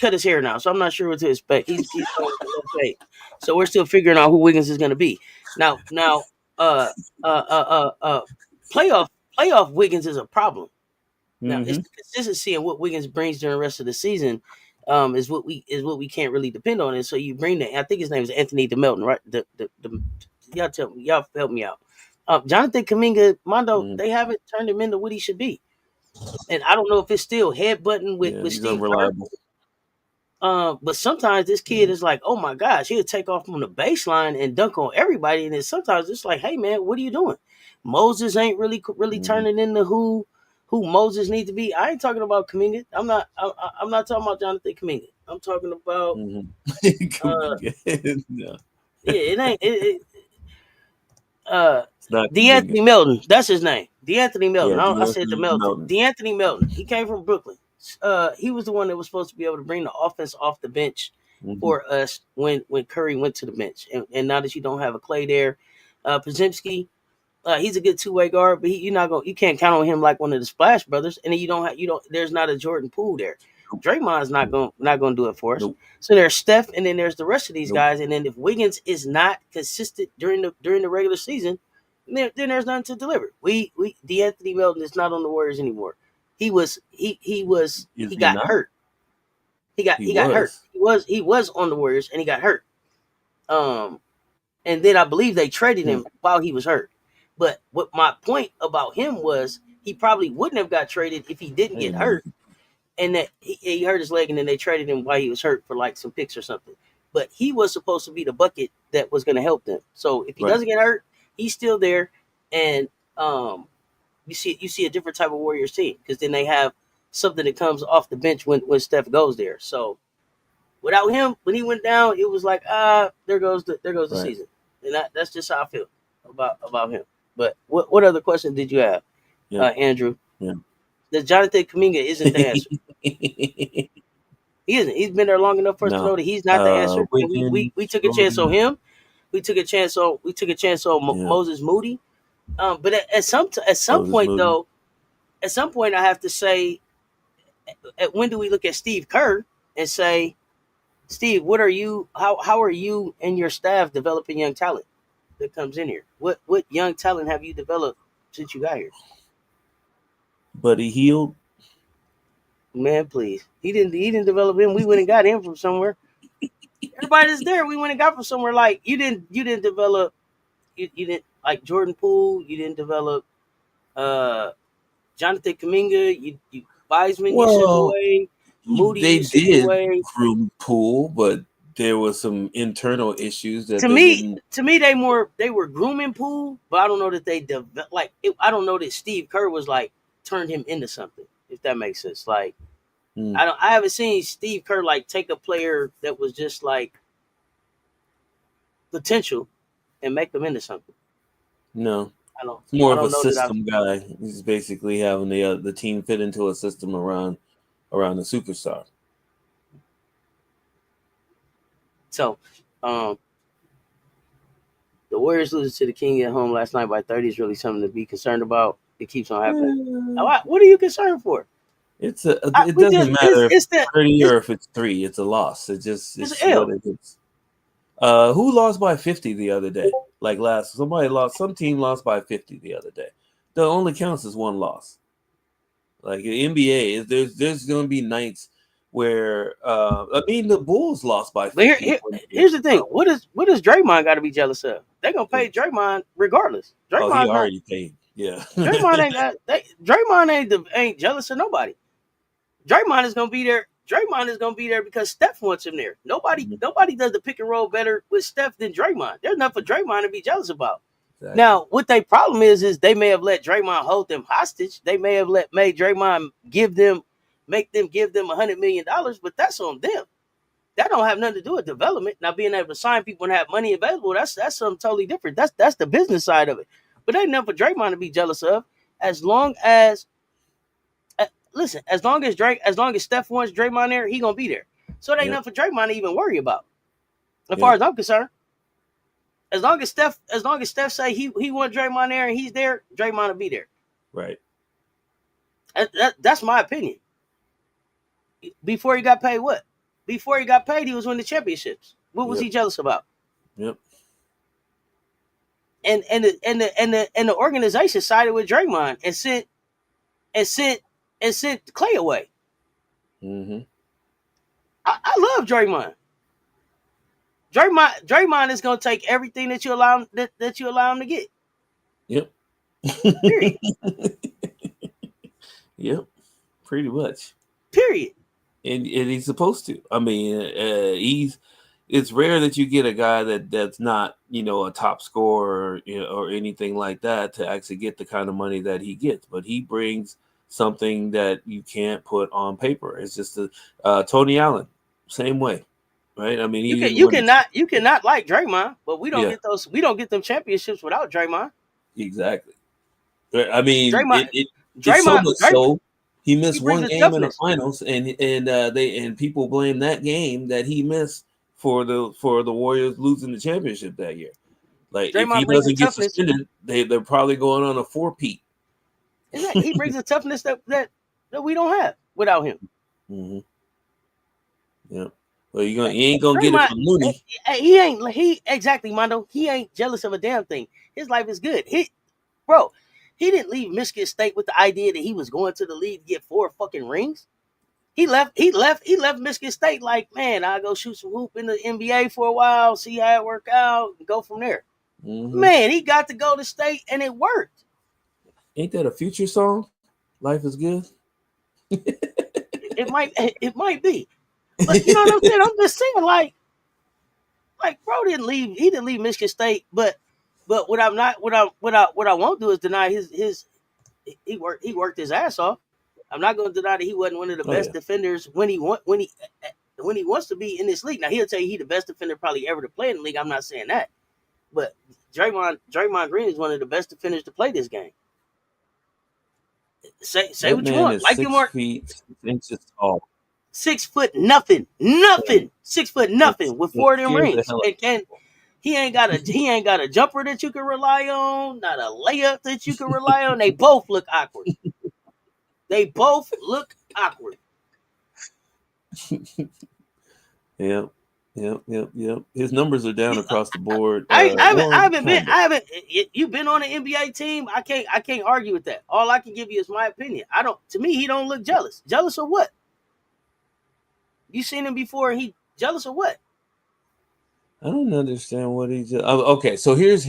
cut his hair now, so I'm not sure what to expect. He's okay. So we're still figuring out who Wiggins is going to be. Now, playoff Wiggins is a problem. Now, it's the consistency of what Wiggins brings during the rest of the season is what we can't really depend on. And so you bring that. I think his name is Anthony DeMelton, right? Y'all help me out. Jonathan Kuminga, Mondo, they haven't turned him into what he should be. And I don't know if it's still headbutting with Steve unreliable. But sometimes this kid is like, oh my gosh, he'll take off from the baseline and dunk on everybody. And then sometimes it's like, hey man, what are you doing? Moses ain't really turning into who Moses needs to be. I ain't talking about Kuminga. I'm not talking about Jonathan Kuminga. I'm talking about no. Yeah, it ain't DeAnthony Melton. That's his name. DeAnthony Melton. I said DeMelton. DeAnthony Melton. He came from Brooklyn. He was the one that was supposed to be able to bring the offense off the bench for us when Curry went to the bench. And now that you don't have a Clay there, Podziemski, he's a good two-way guard, but you can't count on him like one of the Splash Brothers. And then there's not a Jordan Poole there. Draymond's not going to do it for us. Nope. So there's Steph, and then there's the rest of these guys. And then if Wiggins is not consistent during the regular season, then there's nothing to deliver. D'Anthony Melton is not on the Warriors anymore. He got hurt. He got hurt. He was on the Warriors and he got hurt. And then I believe they traded him while he was hurt. But what my point about him was, he probably wouldn't have got traded if he didn't get hurt. And that he hurt his leg, and then they traded him while he was hurt for like some picks or something. But he was supposed to be the bucket that was going to help them. So if he doesn't get hurt, he's still there. And you see a different type of Warriors team, because then they have something that comes off the bench when Steph goes there. So without him, when he went down, it was like, there goes the season. And that's just how I feel about him. But what other question did you have, Andrew? Yeah. That Jonathan Kuminga isn't the answer. He isn't. He's been there long enough for us to know that he's not the answer. We took a chance on him. We took a chance on Moses Moody. But at some point though, at some point I have to say, when do we look at Steve Kerr and say, Steve, what are you? How are you and your staff developing young talent that comes in here? What young talent have you developed since you got here? Buddy Hield. Man, please. He didn't develop him. We went and got him from somewhere. Everybody that's there, we went and got from somewhere. Like you didn't develop. You didn't, like Jordan Poole. You didn't develop Jonathan Kuminga. You Wiseman. You sent away. Moody. They did groom Poole, but there was some internal issues that to me they were grooming Poole, but I don't know that they I don't know that Steve Kerr was like turned him into something, if that makes sense. Like I haven't seen Steve Kerr like take a player that was just like potential and make them into something. No, I don't. It's more of a system guy. He's basically having the team fit into a system around the superstar. So, the Warriors losing to the King at home last night by 30 is really something to be concerned about. It keeps on happening. What are you concerned for? It doesn't matter if it's 30 or if it's 3. It's a loss. It's what it is. Who lost by 50 the other day? Like some team lost by 50 the other day. The only counts is one loss. Like the NBA, there's going to be nights where the Bulls lost by 50. Here's the thing. What does Draymond got to be jealous of? They're going to pay Draymond regardless. Draymond he already paid. Yeah. Draymond ain't jealous of nobody. Draymond is going to be there. Draymond is going to be there because Steph wants him there. Nobody does the pick and roll better with Steph than Draymond. There's nothing for Draymond to be jealous about. Exactly. Now, what their problem is they may have let Draymond hold them hostage. They may have made Draymond make them give them $100 million, but that's on them. That don't have nothing to do with development. Now, being able to sign people and have money available, that's something totally different. That's the business side of it. But ain't nothing for Draymond to be jealous of. As long as Steph wants Draymond there, he gonna be there. So it ain't nothing for Draymond to even worry about. As far as I'm concerned. As long as Steph say he want Draymond there and he's there, Draymond will be there. Right. That's my opinion. Before he got paid, what? Before he got paid, he was winning the championships. What was he jealous about? Yep. And the organization sided with Draymond and sent Clay away. Mm-hmm. I love Draymond. Draymond is gonna take everything that you allow him to get. Yep. Period. Yep. Pretty much. Period. And he's supposed to. I mean, it's rare that you get a guy that's not, a top scorer or anything like that to actually get the kind of money that he gets. But he brings something that you can't put on paper. It's just Tony Allen, same way, right? I mean, you cannot like Draymond, but we don't get those. We don't get them championships without Draymond. Exactly. I mean, Draymond, it's so much so. He missed one game toughness in the finals, and people blame that game that he missed for the Warriors losing the championship that year. Like Draymond, if he doesn't get suspended, they're probably going on a 4-peat. He brings a toughness that we don't have without him. Mm-hmm. Yeah. Well, you ain't gonna get it from Looney. He exactly, Mondo. He ain't jealous of a damn thing. His life is good. He didn't leave Michigan State with the idea that he was going to the league to get 4 fucking rings. He left Michigan State like, man, I'll go shoot some hoop in the NBA for a while, see how it work out, and go from there. Mm-hmm. Man, he got to go to state and it worked. Ain't that a Future song? Life is good. It might be. But you know what I'm saying? I'm just saying, like bro didn't leave. He didn't leave Michigan State, but what I won't do is deny his he worked his ass off. I'm not going to deny that he wasn't one of the best defenders when he wants to be in this league. Now he'll tell you he the best defender probably ever to play in the league. I'm not saying that, but Draymond Green is one of the best defenders to play this game. Say that what you want. Like 6 feet 6 inches tall. 6 foot nothing. 6 foot nothing with 4 of them rings. And he ain't got a jumper that you can rely on, not a layup that you can rely on. They both look awkward. Yep. His numbers are down across the board. You've been on an NBA team. I can't argue with that. All I can give you is my opinion. To me, he don't look jealous. Jealous of what? You seen him before? He jealous of what? I don't understand what he just. Okay, so here's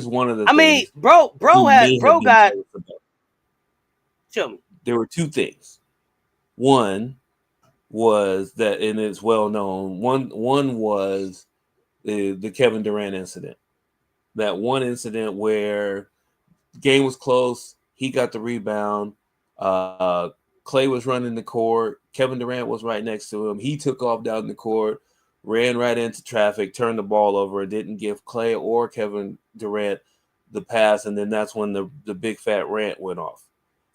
one of the. I mean, bro got. Tell me. There were 2 things. One was that, and it's well known. One was the Kevin Durant incident. That one incident where the game was close. He got the rebound. Clay was running the court. Kevin Durant was right next to him. He took off down the court, ran right into traffic, turned the ball over, didn't give Clay or Kevin Durant the pass, and then that's when the big fat rant went off.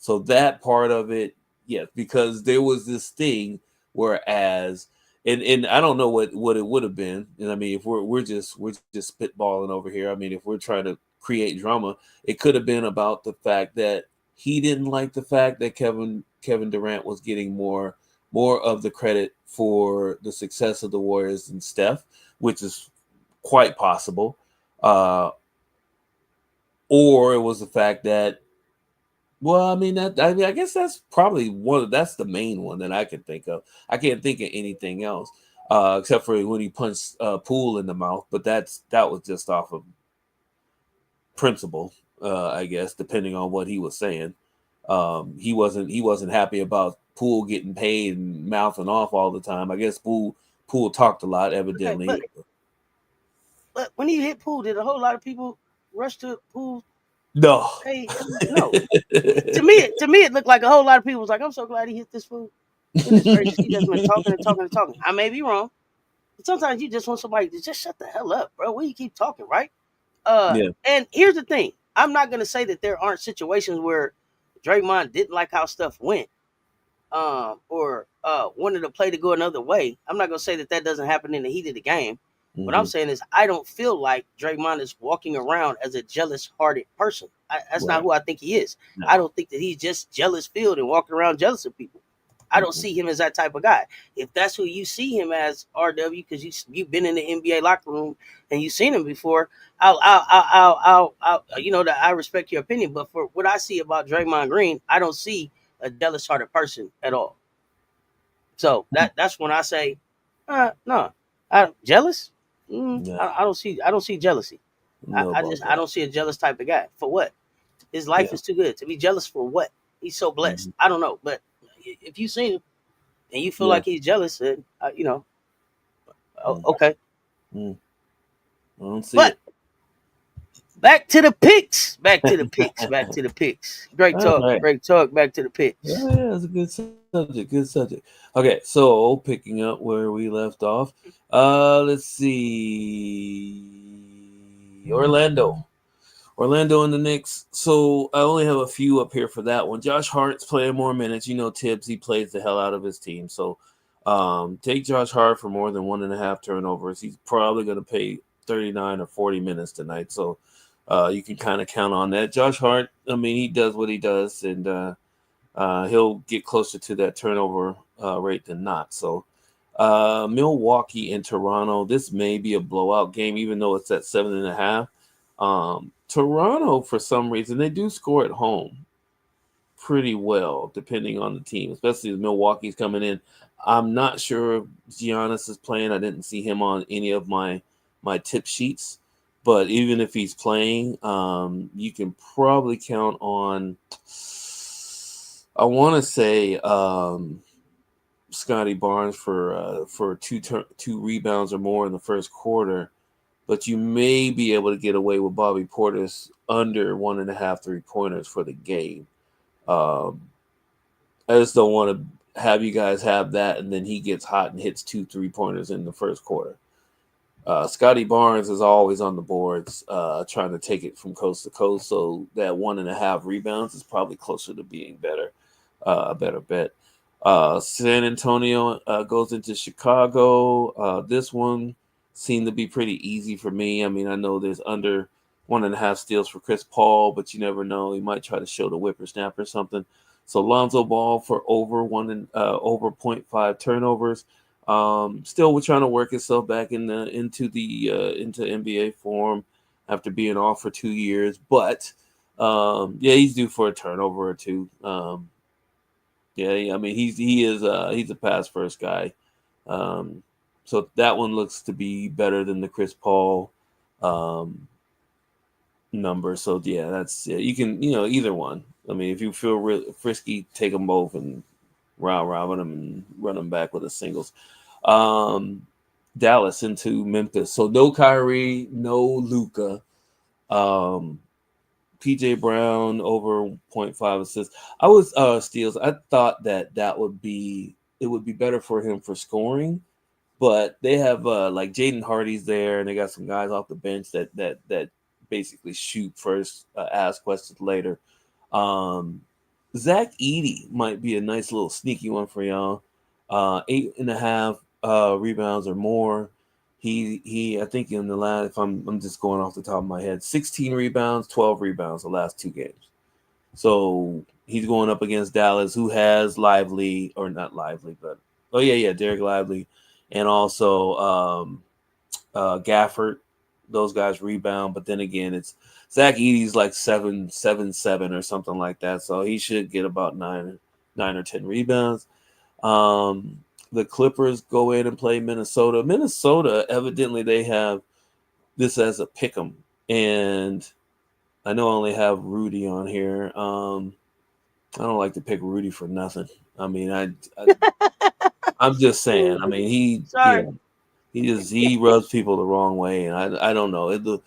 So that part of it, yes, because there was this thing whereas, and I don't know what it would have been. And I mean, if we're just spitballing over here. I mean, if we're trying to create drama, it could have been about the fact that he didn't like the fact that Kevin Durant was getting more of the credit for the success of the Warriors than Steph, which is quite possible. Or it was the fact that, well, I guess that's probably that's the main one that I can think of. I can't think of anything else except for when he punched Poole in the mouth, but that was just off of principle, I guess, depending on what he was saying. He wasn't happy about Poole getting paid and mouthing off all the time. I guess Poole talked a lot, evidently. Okay, but when he hit Poole, did a whole lot of people rush to Poole? No. Hey, no. To me, it looked like a whole lot of people was like, "I'm so glad he hit this fool." Goodness gracious, he just been talking. I may be wrong, but sometimes you just want somebody to just shut the hell up, bro. Why you keep talking, right? Yeah. And here's the thing: I'm not gonna say that there aren't situations where Draymond didn't like how stuff went, or wanted to play to go another way. I'm not gonna say that doesn't happen in the heat of the game. What I'm saying is I don't feel like Draymond is walking around as a jealous-hearted person. That's not who I think he is. No. I don't think that he's just jealous-filled and walking around jealous of people. I don't see him as that type of guy. If that's who you see him as, RW, because you've been in the NBA locker room and you've seen him before, I'll I respect your opinion. But for what I see about Draymond Green, I don't see a jealous-hearted person at all. So that's when I say, no, jealous. I don't see jealousy. I don't see a jealous type of guy. For what? His life is too good to be jealous for. What? He's so blessed. I don't know, but if you seen him and you feel like he's jealous, then okay. I don't see but it. Back to the picks. Great talk. Right. Great talk. Back to the picks. Yeah, it's a good subject. Okay, so picking up where we left off. Let's see. Orlando and the Knicks. So I only have a few up here for that one. Josh Hart's playing more minutes. Tibbs, he plays the hell out of his team. So take Josh Hart for more than 1.5 turnovers. He's probably going to play 39 or 40 minutes tonight. So you can kind of count on that. Josh Hart, he does what he does, and he'll get closer to that turnover rate than not. So Milwaukee and Toronto. This may be a blowout game, even though it's at 7.5. Toronto, for some reason, they do score at home pretty well, depending on the team, especially as Milwaukee's coming in. I'm not sure if Giannis is playing. I didn't see him on any of my tip sheets, but even if he's playing, you can probably count on. I want to say Scotty Barnes for two rebounds or more in the first quarter, but you may be able to get away with Bobby Portis under 1.5 3-pointers for the game. I just don't want to have you guys have that, and then he gets hot and hits 2 3-pointers in the first quarter. Scotty Barnes is always on the boards, trying to take it from coast to coast. So that 1.5 rebounds is probably closer to being better, a better bet. San Antonio goes into Chicago. This one seemed to be pretty easy for me. I mean, I know there's under 1.5 steals for Chris Paul, but you never know. He might try to show the whippersnapper or something. So Lonzo Ball for over 0.5 turnovers. Still, we're trying to work himself back into NBA form after being off for 2 years. But yeah, he's due for a turnover or two. Yeah, I mean he's a pass first guy. So that one looks to be better than the Chris Paul number. So yeah, you can either one. I mean, if you feel real frisky, take them both and round robin them and run them back with the singles. Dallas into Memphis. So no Kyrie, no Luka. PJ Brown over 0.5 assists. I was steals. I thought that would be better for him for scoring, but they have like Jaden Hardy's there, and they got some guys off the bench that basically shoot first, ask questions later. Zach Edey might be a nice little sneaky one for y'all. 8.5 rebounds or more. He I think in the last, if I'm just going off the top of my head, 16 rebounds, 12 rebounds the last 2 games. So he's going up against Dallas, who has Lively, or not Lively, but Derek Lively, and also Gafford. Those guys rebound, but then again, it's Zach Edey's like 7 or something like that, so he should get about 9 or 10 rebounds. The Clippers go in and play Minnesota. Minnesota, evidently, they have this as a pick 'em, and I know I only have Rudy on here. I don't like to pick Rudy for nothing. I mean, I'm just saying. I mean, he rubs people the wrong way, and I don't know. The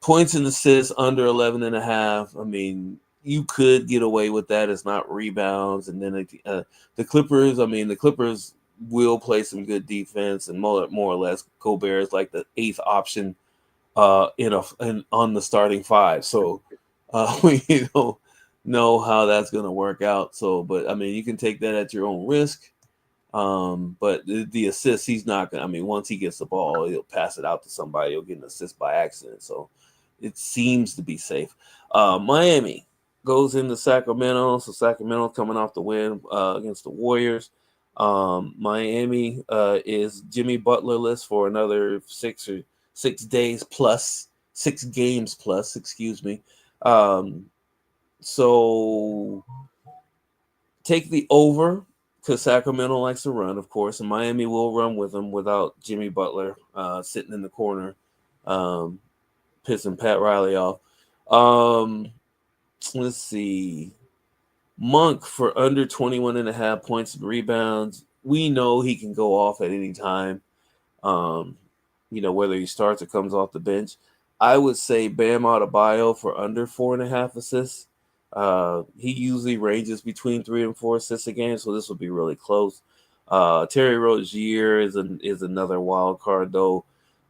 points and assists under 11.5. I mean, you could get away with that. It's not rebounds, and then the Clippers. I mean, the Clippers will play some good defense, and more or less Gobert is like the 8th option on the starting 5. So we don't know how that's going to work out. So, but I mean, you can take that at your own risk. But the assist, he's not going to. I mean, once he gets the ball, he'll pass it out to somebody. He'll get an assist by accident. So it seems to be safe. Miami goes into Sacramento. So Sacramento coming off the win against the Warriors. Miami is Jimmy Butler-less for another 6 days plus, 6 games plus, excuse me. So take the over, because Sacramento likes to run, of course, and Miami will run with them without Jimmy Butler sitting in the corner, pissing Pat Riley off. Let's see. Monk for under 21.5 points and rebounds. We know he can go off at any time, whether he starts or comes off the bench. I would say Bam Adebayo for under 4.5 assists. He usually ranges between 3 and 4 assists a game, so this will be really close. Terry Rozier is another wild card, though.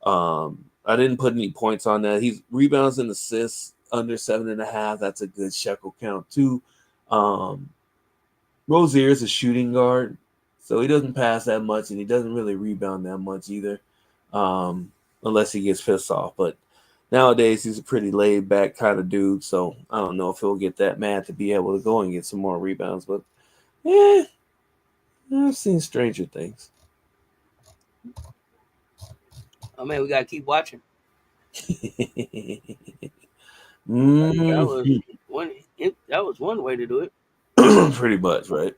I didn't put any points on that. He's rebounds and assists under 7.5. That's a good shekel count too. Rozier is a shooting guard, so he doesn't pass that much, and he doesn't really rebound that much either, unless he gets pissed off. But nowadays, he's a pretty laid-back kind of dude, so I don't know if he'll get that mad to be able to go and get some more rebounds. But, I've seen stranger things. Oh man, we gotta keep watching. That was one. That was one way to do it. Pretty much, right?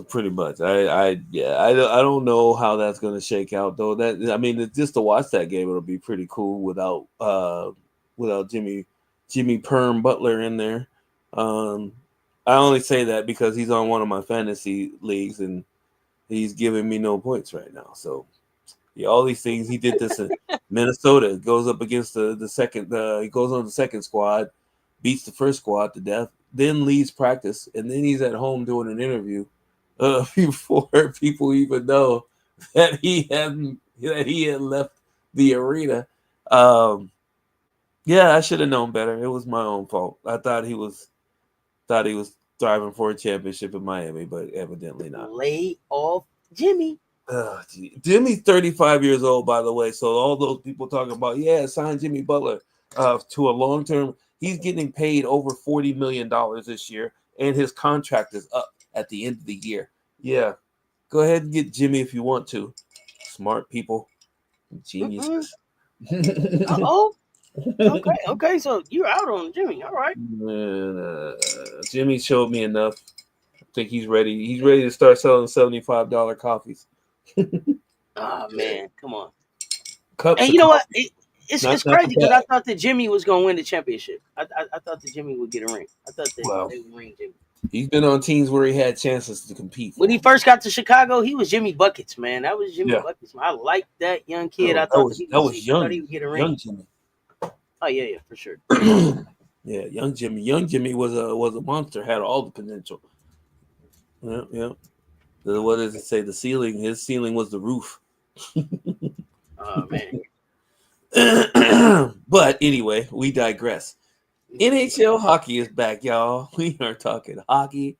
Pretty much. I don't know how that's going to shake out though. That I mean, just to watch that game, it'll be pretty cool without Jimmy Perm Butler in there. I only say that because he's on one of my fantasy leagues and he's giving me no points right now. So yeah, all these things he did this in Minnesota. Goes up against the second. He goes on the second squad, beats the first squad to death, then leaves practice, and then he's at home doing an interview before people even know that he had left the arena. Yeah, I should have known better. It was my own fault. I thought he was thriving for a championship in Miami, but evidently not. Lay off Jimmy. Jimmy's 35 years old, by the way. So all those people talking about, sign Jimmy Butler to a long term. He's getting paid over $40 million this year, and his contract is up at the end of the year. Yeah, go ahead and get Jimmy if you want to. Smart people, geniuses. Oh. Okay. So you're out on Jimmy. All right. Jimmy showed me enough. I think he's ready. He's ready to start selling $75 coffees. Oh man, come on. Cups and you know what? It's crazy the because I thought that Jimmy was going to win the championship. I thought that Jimmy would get a ring. I thought that they would ring Jimmy. He's been on teams where he had chances to compete. When he first got to Chicago, he was Jimmy Buckets, man. That was Jimmy Buckets. I liked that young kid. I thought that was young. Thought he would get a ring. Young Jimmy. Oh yeah, for sure. Yeah, young Jimmy. Young Jimmy was a monster. Had all the potential. Yeah. What does it say? The ceiling. His ceiling was the roof. Oh man. But anyway, we digress. NHL hockey is back, y'all. We are talking hockey.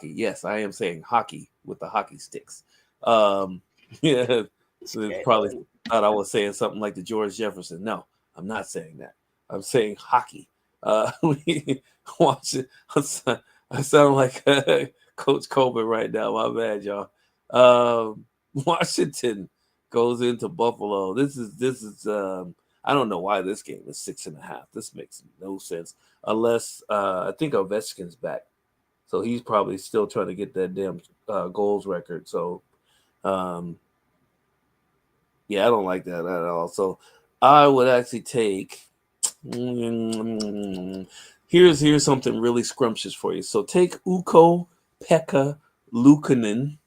Yes, I am saying hockey with the hockey sticks. Yeah, so probably thought I was saying something like the George Jefferson. No, I'm not saying that. I'm saying hockey. Watch it. I sound like Coach Colbert right now. My bad, y'all. Washington goes into Buffalo. This is I don't know why this game is 6.5. This makes no sense unless I think Ovechkin's back, so he's probably still trying to get that damn goals record. So, yeah, I don't like that at all. So, I would actually take. Here's something really scrumptious for you. So take Ukko-Pekka Luukkonen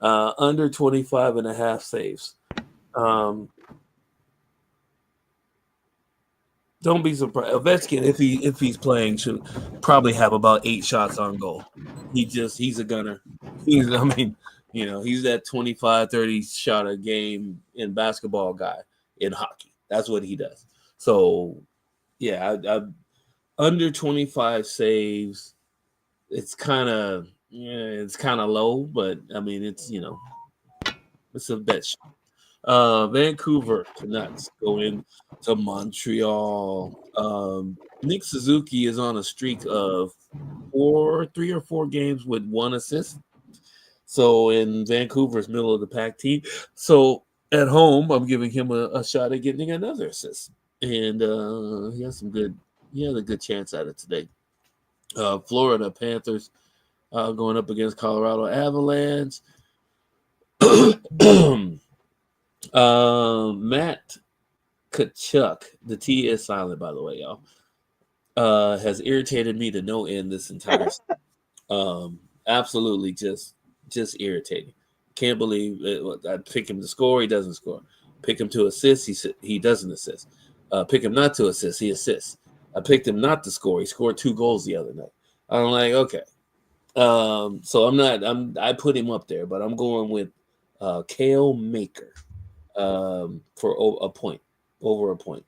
under 25.5 saves. Don't be surprised. Ovechkin, if he's playing, should probably have about 8 shots on goal. He's a gunner. He's that 25, 30 shot a game in basketball guy in hockey. That's what he does. So, yeah, I under 25 saves. It's kind of low, but I mean it's a bet shot. Vancouver Canucks go in to Montreal. Nick Suzuki is on a streak of 3 or 4 games with 1 assist. So in Vancouver's middle of the pack team. So at home, I'm giving him a shot at getting another assist. And he had a good chance at it today. Florida Panthers going up against Colorado Avalanche. Matt Tkachuk, the T is silent, by the way, y'all, has irritated me to no end this entire absolutely just irritating. Can't believe it. I pick him to score, he doesn't score. Pick him to assist, he doesn't assist. Pick him not to assist, he assists. I picked him not to score. He scored 2 goals the other night. I'm like, okay. So I put him up there, but I'm going with Kale Maker for over a point.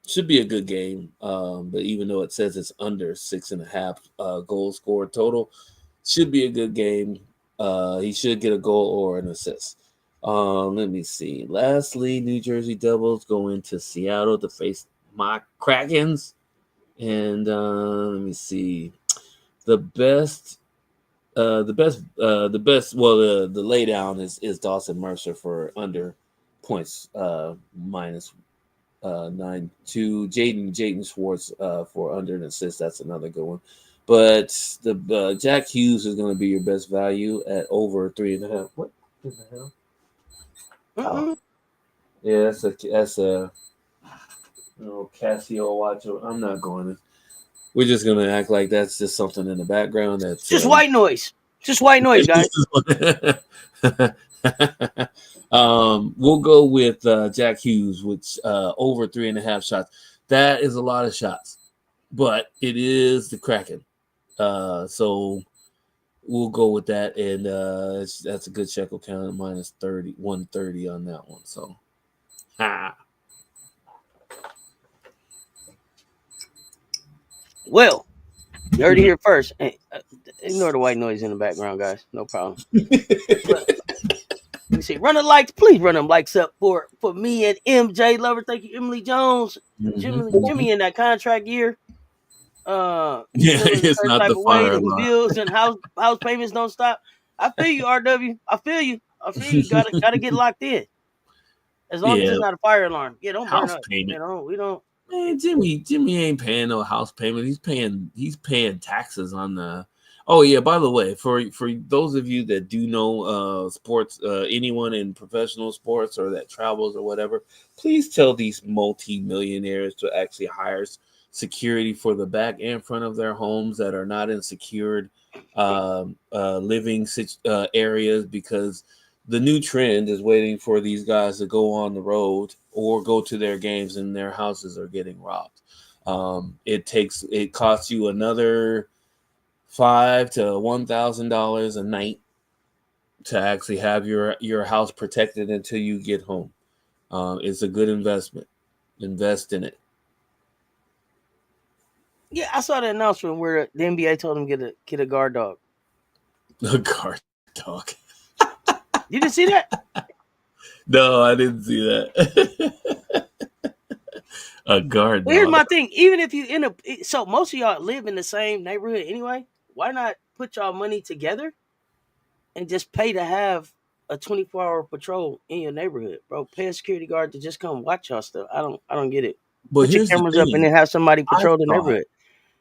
Should be a good game. But even though it says it's under 6.5 goals scored total, should be a good game. He should get a goal or an assist. Let me see. Lastly, New Jersey Devils go into Seattle to face my Krakens. And let me see. The best The best. Well, the lay down is Dawson Mercer for under points minus 9.2. Jaden Schwartz for under an assist. That's another good one. But the Jack Hughes is going to be your best value at over 3.5. What in the hell? Oh. Yeah, that's a Casio watch. I'm not going to. We're just gonna act like that's just something in the background. That's just white noise. Just white noise, guys. We'll go with Jack Hughes, which over 3.5 shots. That is a lot of shots, but it is the Kraken. So we'll go with that, and that's a good shekel count, minus 130 on that one. So, Well, you heard it here first. Hey, ignore the white noise in the background, guys. No problem. Let me see. Run the likes, please. Run them likes up for me and MJ Lover. Thank you, Emily Jones. Jimmy in that contract year. It's not the fire alarm. Bills and house payments don't stop. I feel you, RW. I feel you. Gotta get locked in. As long as it's not a fire alarm. Yeah, don't burn up. Payment. You know, we don't. Man, Jimmy ain't paying no house payment. He's paying taxes on the. Oh yeah, by the way, for those of you that do know sports, anyone in professional sports or that travels or whatever, please tell these multi-millionaires to actually hire security for the back and front of their homes that are not in secured living areas, because the new trend is waiting for these guys to go on the road or go to their games and their houses are getting robbed. It costs you another $5,000 to $1,000 a night to actually have your house protected until you get home. It's a good investment. Invest in it. Yeah, I saw the announcement where the NBA told him get a guard dog. A guard dog. You didn't see that? No, I didn't see that. A guard dog. Here's my thing. Even if you so most of y'all live in the same neighborhood anyway, why not put y'all money together and just pay to have a 24-hour patrol in your neighborhood, bro? Pay a security guard to just come watch y'all stuff. I don't get it. But put your cameras up and then have somebody patrol the neighborhood.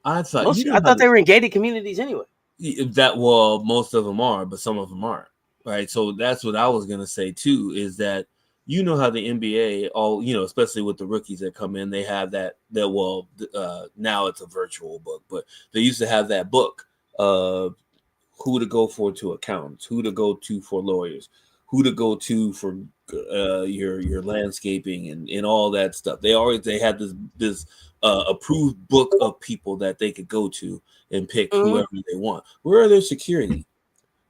I thought they were in gated communities anyway. Most of them are, but some of them aren't. Right. So that's what I was going to say, too, is that how the NBA, especially with the rookies that come in, they have now it's a virtual book, but they used to have that book of who to go for to accountants, who to go to for lawyers, who to go to for your landscaping and all that stuff. They had this approved book of people that they could go to and pick whoever they want. Where are their security?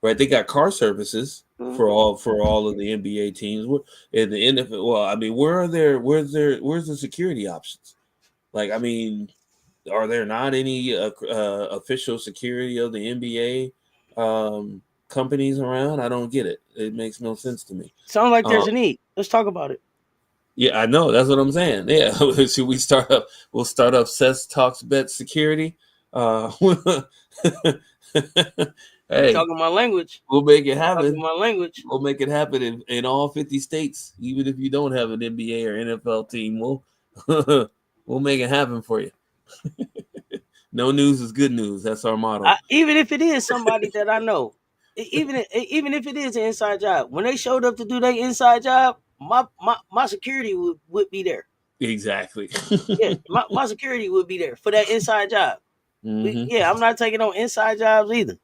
Right, they got car services for all of the NBA teams. In the NFL, well, I mean, where's the security options? Like, I mean, are there not any official security of the NBA companies around? I don't get it. It makes no sense to me. Sounds like there's a need. Let's talk about it. Yeah, I know. That's what I'm saying. Yeah, should we start up? We'll start up Cess Talks Bets security. Hey, talking my language. We'll make it happen. Talking my language. We'll make it happen in all 50 states. Even if you don't have an NBA or NFL team, we'll make it happen for you. No news is good news. That's our motto. Even if it is somebody that I know, even if it is an inside job, when they showed up to do their inside job, my security would be there. Exactly. Yeah, my security would be there for that inside job. Mm-hmm. Yeah, I'm not taking on inside jobs either.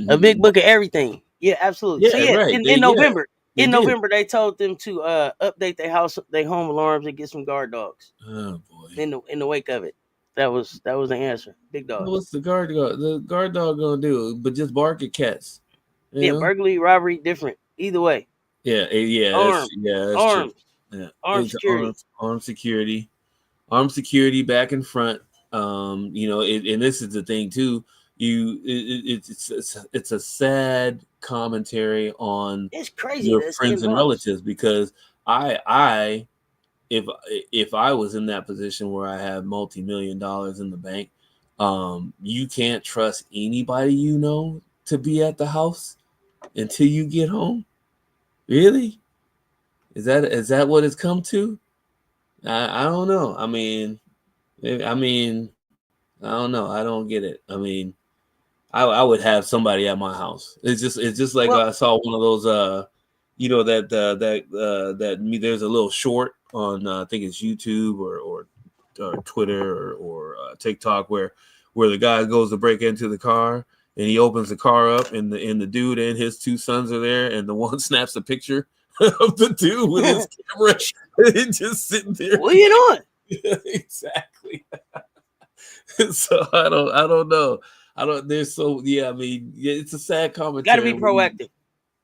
A big book of everything. Yeah, absolutely. Yeah, so yeah, right. in November, they told them to update their home alarms and get some guard dogs. Oh boy! In the wake of it, that was the answer. Big dog. What's the guard dog? The guard dog gonna do? But just bark at cats. Yeah, burglary, robbery, different. Either way. Yeah. Armed. That's armed. True. Yeah. Armed security. Armed security back and front. And this is the thing too. It's a sad commentary on your friends and relatives, because if I was in that position where I have multi-million dollars in the bank, you can't trust anybody to be at the house until you get home? Really? Is that what it's come to? I don't know. I mean, I don't know. I don't get it. I mean, I would have somebody at my house. It's just like I saw one of those there's a little short on I think it's YouTube or Twitter or TikTok where the guy goes to break into the car and he opens the car up and the dude and his two sons are there and the one snaps a picture of the dude with his camera and just sitting there. What are you doing? Exactly. So I don't know. I mean, it's a sad commentary. Got to be proactive.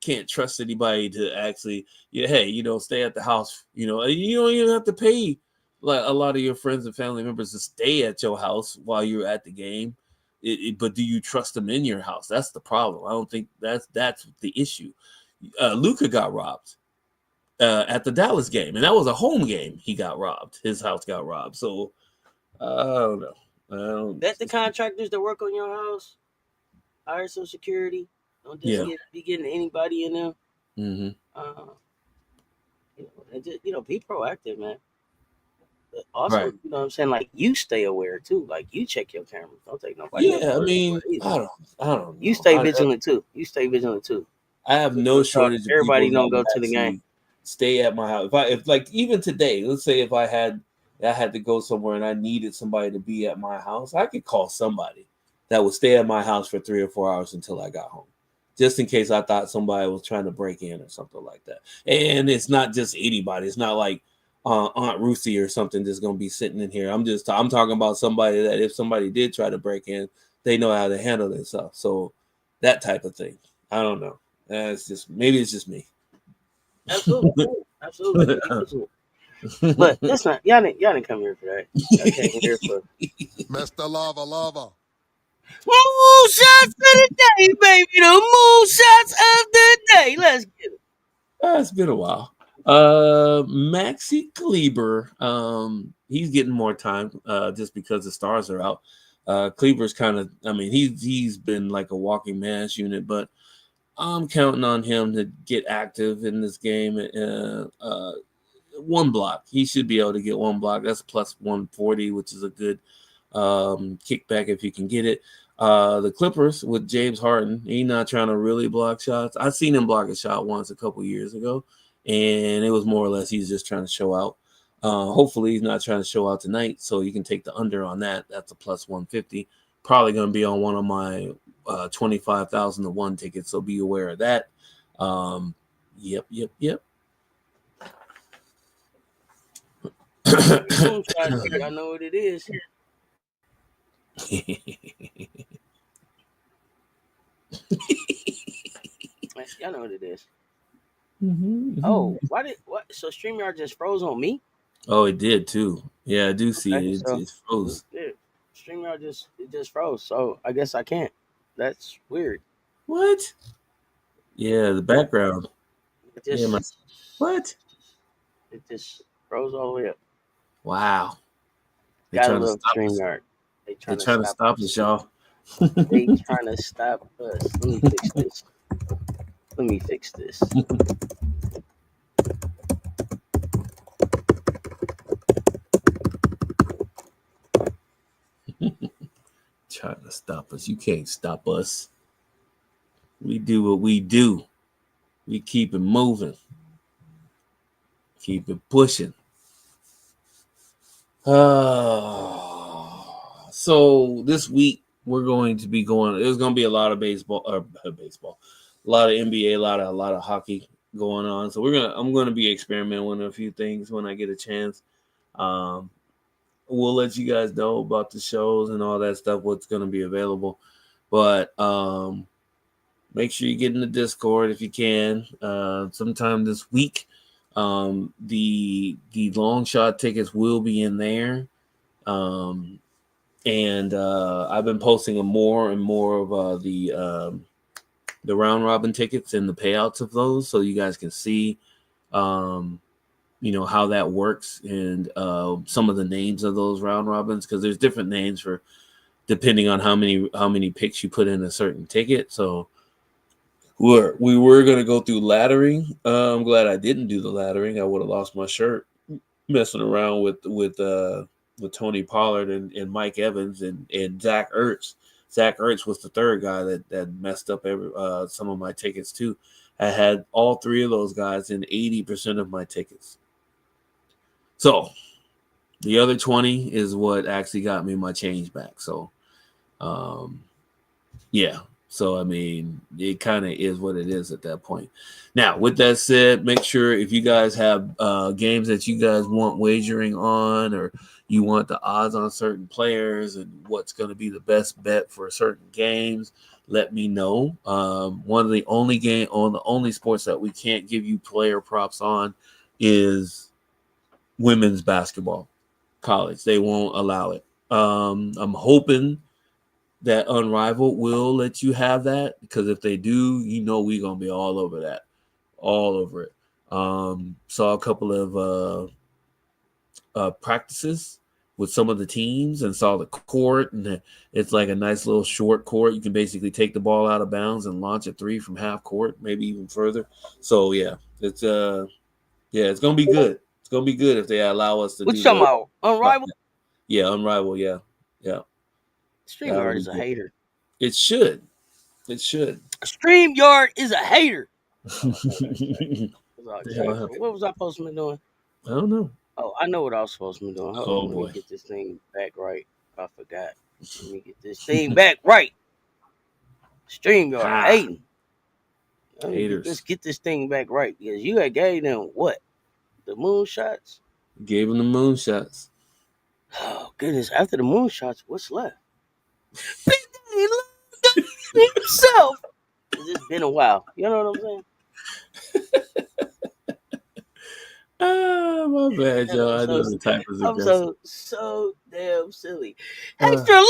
Can't trust anybody to actually, hey, stay at the house. You don't even have to pay like a lot of your friends and family members to stay at your house while you're at the game. But do you trust them in your house? That's the problem. I don't think that's the issue. Luka got robbed at the Dallas game, and that was a home game. He got robbed. His house got robbed. So I don't know. Let the contractors that work on your house hire some security. Don't just be getting anybody in them. Mm-hmm. Be proactive, man. But also, right. You know what I'm saying? Like, you stay aware too. Like, you check your cameras. Don't take nobody. Yeah, I mean, I don't know. You stay vigilant too. I have no shortage of everybody people don't go to the game. Stay at my house. If like even today, let's say if I had to go somewhere and I needed somebody to be at my house, I could call somebody that would stay at my house for 3 or 4 hours until I got home, just in case I thought somebody was trying to break in or something like that. And it's not just anybody. It's not like Aunt Ruthie or something that's going to be sitting in here. I'm talking about somebody that if somebody did try to break in, they know how to handle themselves. So that type of thing. I don't know. Maybe it's just me. Absolutely. But that's not y'all didn't come here for that. I came here for Mr. Lava. Moonshots of the day, baby. The moonshots of the day. Let's get it. It's been a while. Maxi Kleber, he's getting more time just because the stars are out. Kleber's kind of, I mean, he's been like a walking mass unit, but I'm counting on him to get active in this game. One block. He should be able to get one block. That's plus 140, which is a good kickback if you can get it. The Clippers with James Harden, he's not trying to really block shots. I've seen him block a shot once a couple years ago, and it was more or less he's just trying to show out. Hopefully he's not trying to show out tonight, so you can take the under on that. That's a plus 150. Probably going to be on one of my 25,000 to 1 tickets, so be aware of that. Yep. I know what it is. Y'all know what it is. Mm-hmm. Oh, what? So StreamYard just froze on me? Oh, it did too. Yeah, I do see it. It froze. StreamYard just froze. So I guess I can't. That's weird. What? Yeah, the background. What? It just froze all the way up. Wow. Gotta love StreamYard. They're trying to stop us, y'all. They trying to stop us. Let me fix this. Trying to stop us. You can't stop us. We do what we do. We keep it moving. Keep it pushing. So this week we're going to be going. There's going to be a lot of baseball, a lot of NBA, a lot of hockey going on. So I'm going to be experimenting with a few things when I get a chance. We'll let you guys know about the shows and all that stuff, what's going to be available. But make sure you get in the Discord if you can. Sometime this week, the long shot tickets will be in there. And I've been posting more and more of the round robin tickets and the payouts of those, so you guys can see how that works and some of the names of those round robins, because there's different names for depending on how many picks you put in a certain ticket. So we were gonna go through laddering. I'm glad I didn't do the laddering. I would have lost my shirt messing around with Tony Pollard and Mike Evans and Zach Ertz. Zach Ertz was the third guy that messed up some of my tickets too. I had all three of those guys in 80% of my tickets. So the other 20 is what actually got me my change back. So, yeah. So, I mean, it kind of is what it is at that point. Now, with that said, make sure if you guys have games that you guys want wagering on, or you want the odds on certain players and what's going to be the best bet for certain games, let me know. One of the only sports that we can't give you player props on is women's basketball, college. They won't allow it. I'm hoping that Unrivaled will let you have that, because if they do, we're gonna be all over that, all over it. Saw a couple of practices with some of the teams and saw the court, and it's like a nice little short court. You can basically take the ball out of bounds and launch a three from half court, maybe even further. So yeah, it's gonna be good. It's gonna be good if they allow us to. What you talking about? Unrivaled? Yeah, Unrivaled. Yeah. StreamYard is a hater. It should. StreamYard is a hater. What was I supposed to be doing? I don't know. Oh, I know what I was supposed to be doing. Hold on, boy. Let me get this thing back right. I forgot. Let me get this thing back right. StreamYard hating. Haters. Let's get this thing back right, because you had gave them what? The moonshots? Gave them the moonshots. Oh, goodness. After the moonshots, what's left? Himself. It's been a while. You know what I'm saying? My bad, y'all. I know the type is aggressive. I'm so damn silly. Extra long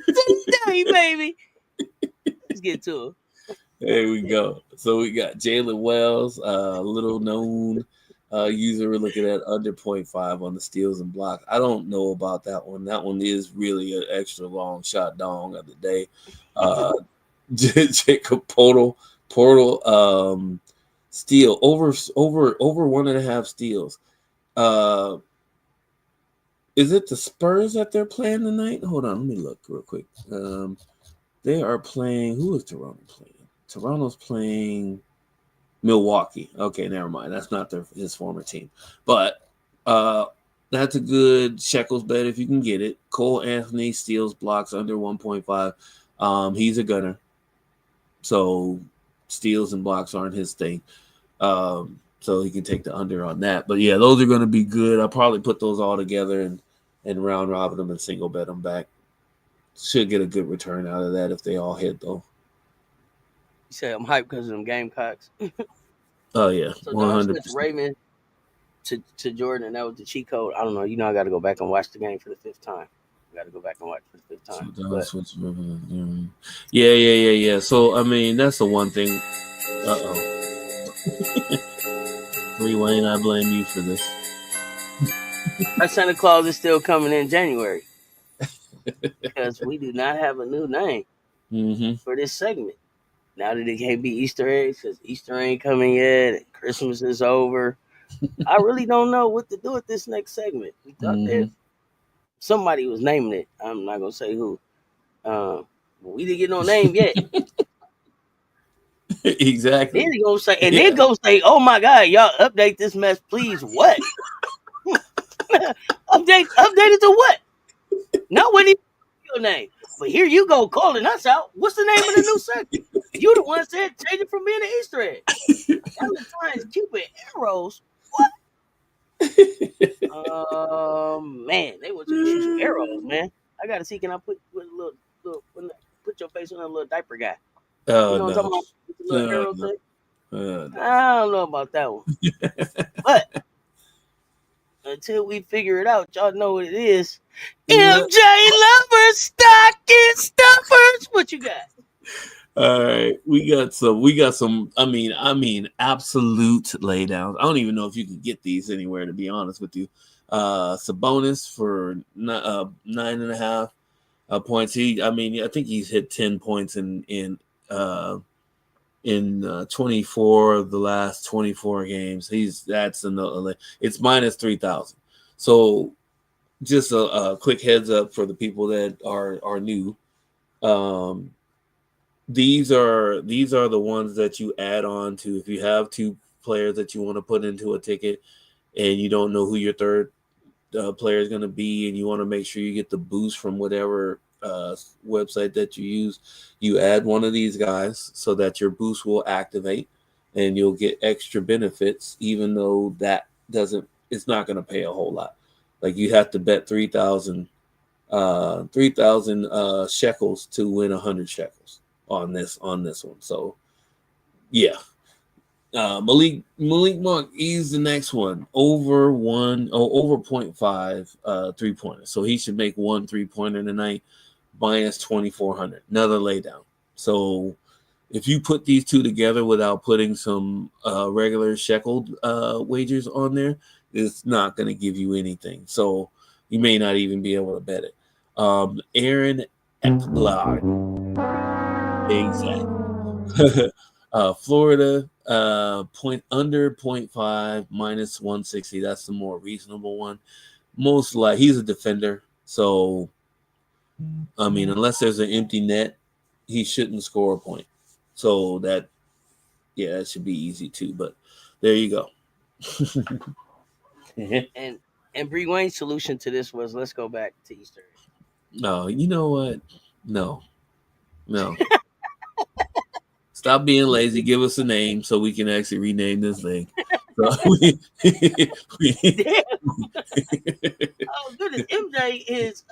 today, baby. Let's get to it. There we go. So we got Jalen Wells, little known user. We're looking at under 0.5 on the steals and blocks. I don't know about that one. That one is really an extra long shot dong of the day. Jacob Portal, steal over 1.5 steals. Is it the Spurs that they're playing tonight? Hold on, let me look real quick. They are playing. Who is Toronto playing? Toronto's playing Milwaukee. Okay, never mind. That's not his former team. But that's a good shekels bet if you can get it. Cole Anthony steals, blocks under 1.5. He's a gunner. So steals and blocks aren't his thing. So he can take the under on that. But yeah, those are going to be good. I'll probably put those all together and round robin them and single bet them back. Should get a good return out of that if they all hit, though. You said I'm hyped because of them Gamecocks. Oh, yeah. So 100%. Raven to Jordan, and that was the cheat code. I don't know. I got to go back and watch the game for the fifth time. I got to go back and watch for the fifth time. Yeah. So, I mean, that's the one thing. Free Wayne, I blame you for this. Our Santa Claus is still coming in January. Because we do not have a new name for this segment. Now that it can't be Easter eggs, because Easter ain't coming yet, and Christmas is over. I really don't know what to do with this next segment. We thought that somebody was naming it. I'm not gonna say who. But we didn't get no name yet. Exactly. Then he gonna say, then go say, "Oh my God, y'all update this mess, please." What? update it to what? Not when he your name. But here you go calling us out. What's the name of the new segment? You the one said change it from being an Easter egg. Valentine's Cupid arrows. What? Man, they want you to shoot some arrows, man. I gotta see. Can I put a little put your face on a little diaper guy? Oh, you know what I'm talking about? The little arrow thing? I don't know about that one. But until we figure it out, y'all know what it is. MJLover stocking stuffers. What you got? All right, we got some. I mean, absolute laydowns. I don't even know if you can get these anywhere, to be honest with you. Sabonis for 9.5 points. I think he's hit 10 points in in 24 of the last 24 games. That's another. It's minus 3,000. So just a quick heads up for the people that are new. These are the ones that you add on to if you have two players that you want to put into a ticket and you don't know who your third player is going to be, and you want to make sure you get the boost from whatever website that you use. You add one of these guys so that your boost will activate, and you'll get extra benefits, even though it's not going to pay a whole lot. Like you have to bet 3,000 shekels to win 100 shekels on this one. So yeah. Malik Monk, he's the next one. Over 0.5 3-pointers. So he should make 1 3-pointer tonight, minus 2,400. Another laydown. So if you put these two together without putting some regular shekelled wagers on there, it's not going to give you anything. So you may not even be able to bet it. Aaron Epler. Exactly. Florida, under 0.5, minus 160. That's the more reasonable one. Most like he's a defender, so I mean, unless there's an empty net, he shouldn't score a point. So that should be easy too. But there you go. And Bree Wayne's solution to this was let's go back to Easter. No, you know what? No. Stop being lazy. Give us a name so we can actually rename this thing. So oh goodness, MJ is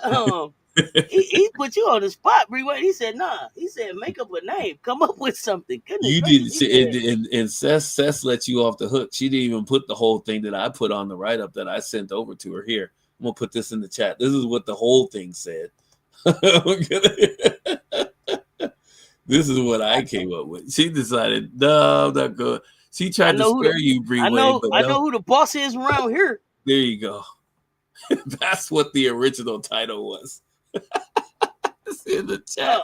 he put you on the spot, Bree Wayne. He said, nah. He said, make up a name. Come up with something. Goodness you gracious, did, and Cess let you off the hook. She didn't even put the whole thing that I put on the write-up that I sent over to her. Here, I'm gonna put this in the chat. This is what the whole thing said. This is what I came up with. She decided, no, I'm not good. She tried to spare you, Bree Wayne. I know who the boss is around here. There you go. That's what the original title was. It's in the chat.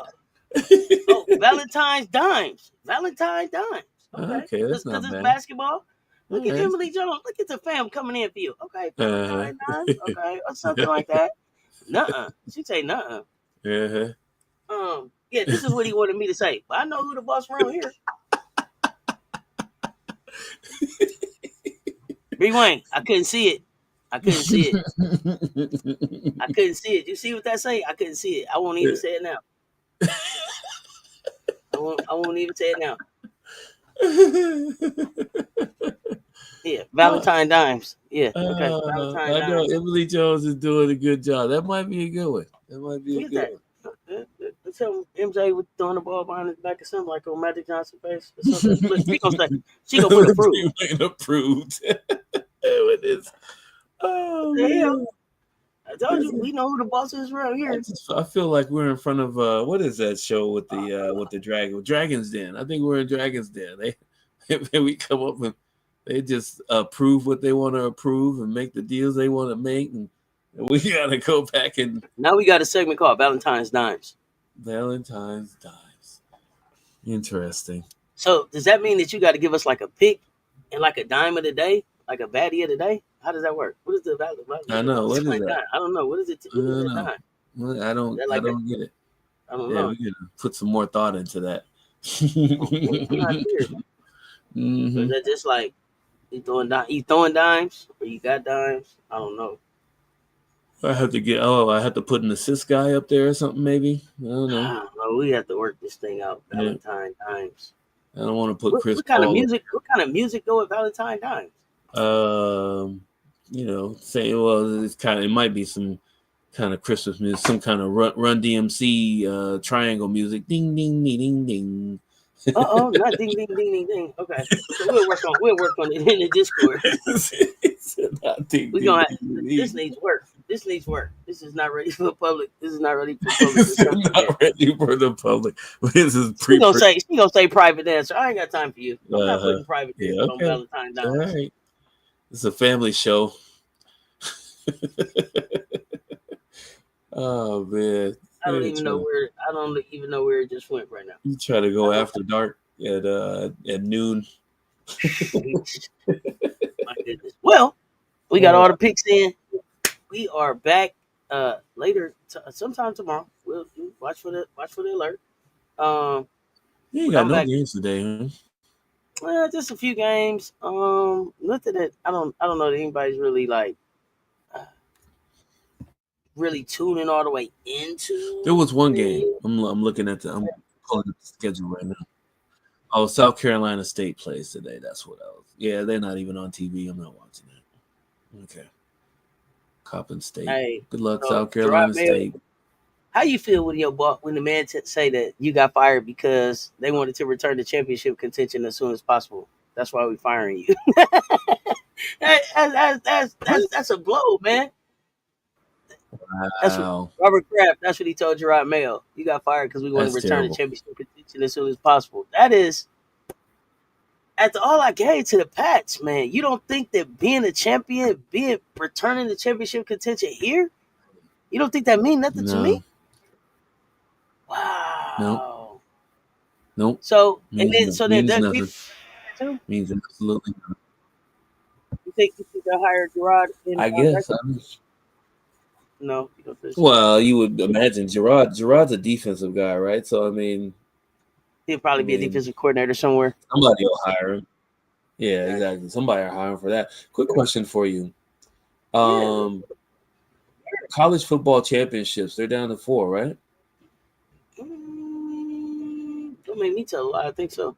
Valentine's Dimes. Valentine's Dimes. Okay, that's not bad. It's basketball. Look at Emily Jones. Look at the fam coming in for you. Okay, Valentine's Dimes. Okay, or something like that. Nuh-uh. She say nuh-uh. Yeah, this is what he wanted me to say. But I know who the boss around here. Bree Wayne, I couldn't see it. I couldn't see it. You see what that say? I couldn't see it. I won't even say it now. I won't even say it now. Yeah, Valentine Dimes. Yeah, okay. Valentine I know Emily Jones is doing a good job. That might be a good one. That might be a good one. Let's tell MJ with throwing the ball behind his back or something like on Magic Johnson's face. She gonna put approved. Approved. It is. Oh man. I told you we know who the boss is around here. I feel like we're in front of what is that show with the dragon? Dragon's Den. I think we're in Dragon's Den. We come up with they just approve what they want to approve and make the deals they want to make, and we gotta go back and now we got a segment called Valentine's Dimes. Valentine's Dimes. Interesting. So does that mean that you got to give us like a pick and like a dime of the day, like a baddie of the day? How does that work? What is the value? I know. What is that? Dime? I don't know. What is it? I don't get it. I don't know. We gotta put some more thought into that. Mm-hmm. Is that just like you throwing dimes or you got dimes? I don't know. I have to put an assist guy up there or something, maybe. I don't know. We have to work this thing out. Valentine Dimes. I don't want to put Chris. What kind of music go with Valentine Dimes? It might be some kind of Christmas music, some kind of Run DMC triangle music. Ding ding ding ding ding. Not ding ding ding ding ding. Okay, so we'll work on it in the Discord. This needs work. This is not ready for the public. This is not ready for the public. Not ready for the public. This is she gonna say private dancer. I ain't got time for you. I'm not putting private dancer on Valentine's Day. All right. It's a family show. Oh man. I don't even know where it just went right now. You try to go after dark. at noon. My goodness. Well, we got all the picks in. We are back later, sometime tomorrow. We'll watch for the alert. You got no games today, huh? Just a few games. Nothing that I don't know that anybody's really like really tuning all the way into. There was one game. I'm looking at I'm pulling up the schedule right now. Oh, South Carolina State plays today. That's what I was. Yeah, they're not even on TV. I'm not watching that. Okay. Coppin State. Hey, good luck, South Carolina State. How you feel when when the man say that you got fired because they wanted to return to championship contention as soon as possible? That's why we're firing you. That's a blow, man. Wow. That's what Robert Kraft. That's what he told Gerard Mayo. You got fired because we want to return to championship contention as soon as possible. That is, after all I gave to the Pats, man. You don't think that being a champion, returning to championship contention here, you don't think that means nothing to me? Wow. Nope. So means nothing. Means absolutely nothing. You think they'll hire Gerard? I guess. No, you don't think so. Well, you would imagine Gerard's a defensive guy, right? So I mean, he'll probably be a defensive coordinator somewhere. Somebody will hire him. Yeah, exactly. Somebody will hire him for that. Quick question for you. College football championships, they're down to 4, right? Don't make me tell a lie. I think so.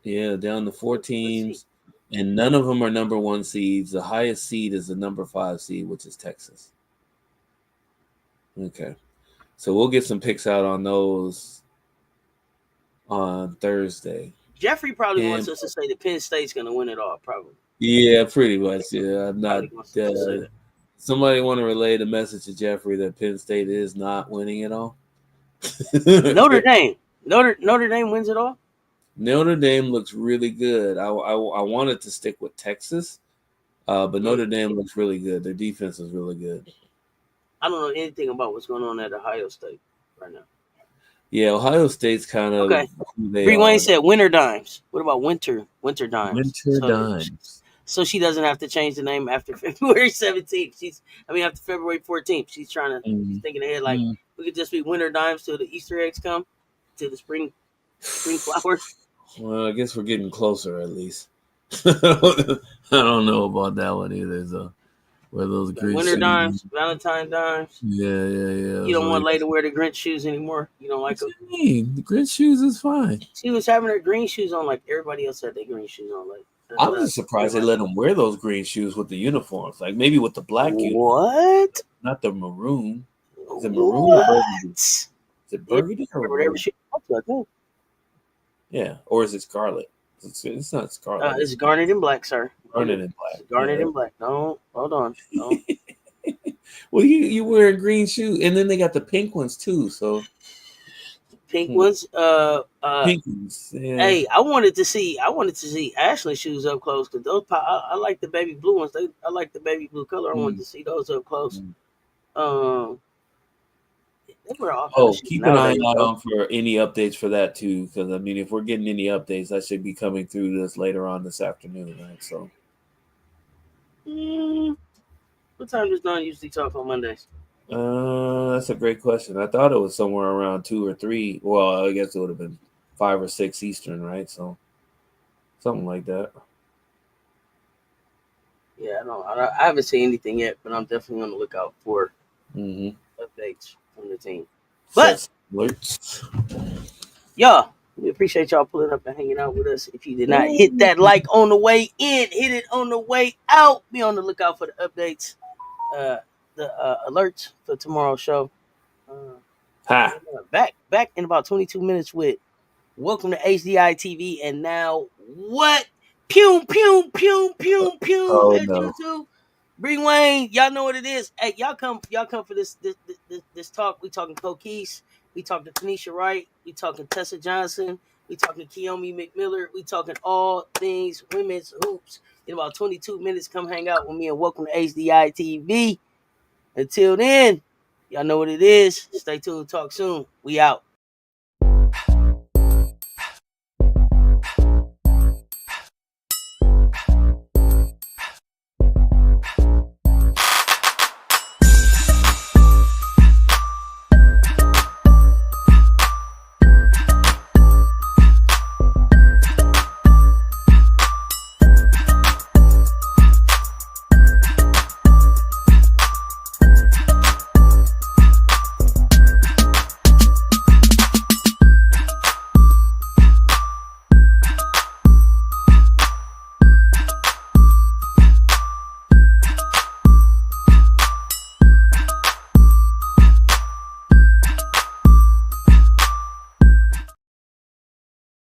Yeah, down to 4 teams, and none of them are number 1 seeds. The highest seed is the number 5 seed, which is Texas. Okay. So we'll get some picks out on those on Thursday. Jeffrey probably wants us to say that Penn State's going to win it all, probably. Yeah, pretty much. Yeah, I'm not. Somebody want to relay the message to Jeffrey that Penn State is not winning it all? Notre Dame. Notre Dame wins it all? Notre Dame looks really good. I wanted to stick with Texas, but Notre Dame looks really good. Their defense is really good. I don't know anything about what's going on at Ohio State right now. Yeah, Ohio State's kind of okay. Bree Wayne said winter dimes. What about winter dimes? Winter dimes. So she doesn't have to change the name after February 17th. After February 14th. She's trying to she's thinking ahead like we could just be winter dimes till the Easter eggs come, till the spring flowers. Well, I guess we're getting closer at least. I don't know about that one either. So where those Grinch winter shoes. Dimes, Valentine dimes. Yeah. You don't want Lay to wear the Grinch shoes anymore. You don't like them. What do you mean? The Grinch shoes is fine. She was having her green shoes on like everybody else had their green shoes on. Like I'm just surprised they let them wear those green shoes with the uniforms. Like maybe with the black uniform. What? Not the maroon. Is it maroon or burgundy? Is it burgundy or whatever she wants to, I think. Yeah, or is it scarlet? It's not scarlet. It's garnet and black, sir. Garnet and black. It's garnet and black. No, hold on. No. Well, you wear green shoes, and then they got the pink ones too. So pink ones. Pink ones. Yeah. Hey, I wanted to see Ashley's shoes up close because those. I like the baby blue ones. I like the baby blue color. I wanted to see those up close. They were all keep an eye out for any updates for that too, because if we're getting any updates, that should be coming through this later on this afternoon, right? So, what time does Don usually talk on Mondays? That's a great question. I thought it was somewhere around 2 or 3. Well, I guess it would have been 5 or 6 Eastern, right? So, something like that. Yeah, I haven't seen anything yet, but I'm definitely on the lookout for updates from the team. But y'all, we appreciate y'all pulling up and hanging out with us. If you did not hit that like on the way in, hit it on the way out. Be on the lookout for the updates, the alerts for tomorrow's show. Back in about 22 minutes with Welcome to HDI TV, and now what? Pew pew pew pew pew. Oh, no. YouTube. Bree Wayne, y'all know what it is. Hey, y'all come for this talk. We talking Coquise. We talking Tanisha Wright. We talking Tessa Johnson. We talking Kiyomi McMiller. We talking all things women's hoops. In about 22 minutes, come hang out with me and Welcome to HDI TV. Until then, y'all know what it is. Stay tuned. Talk soon. We out.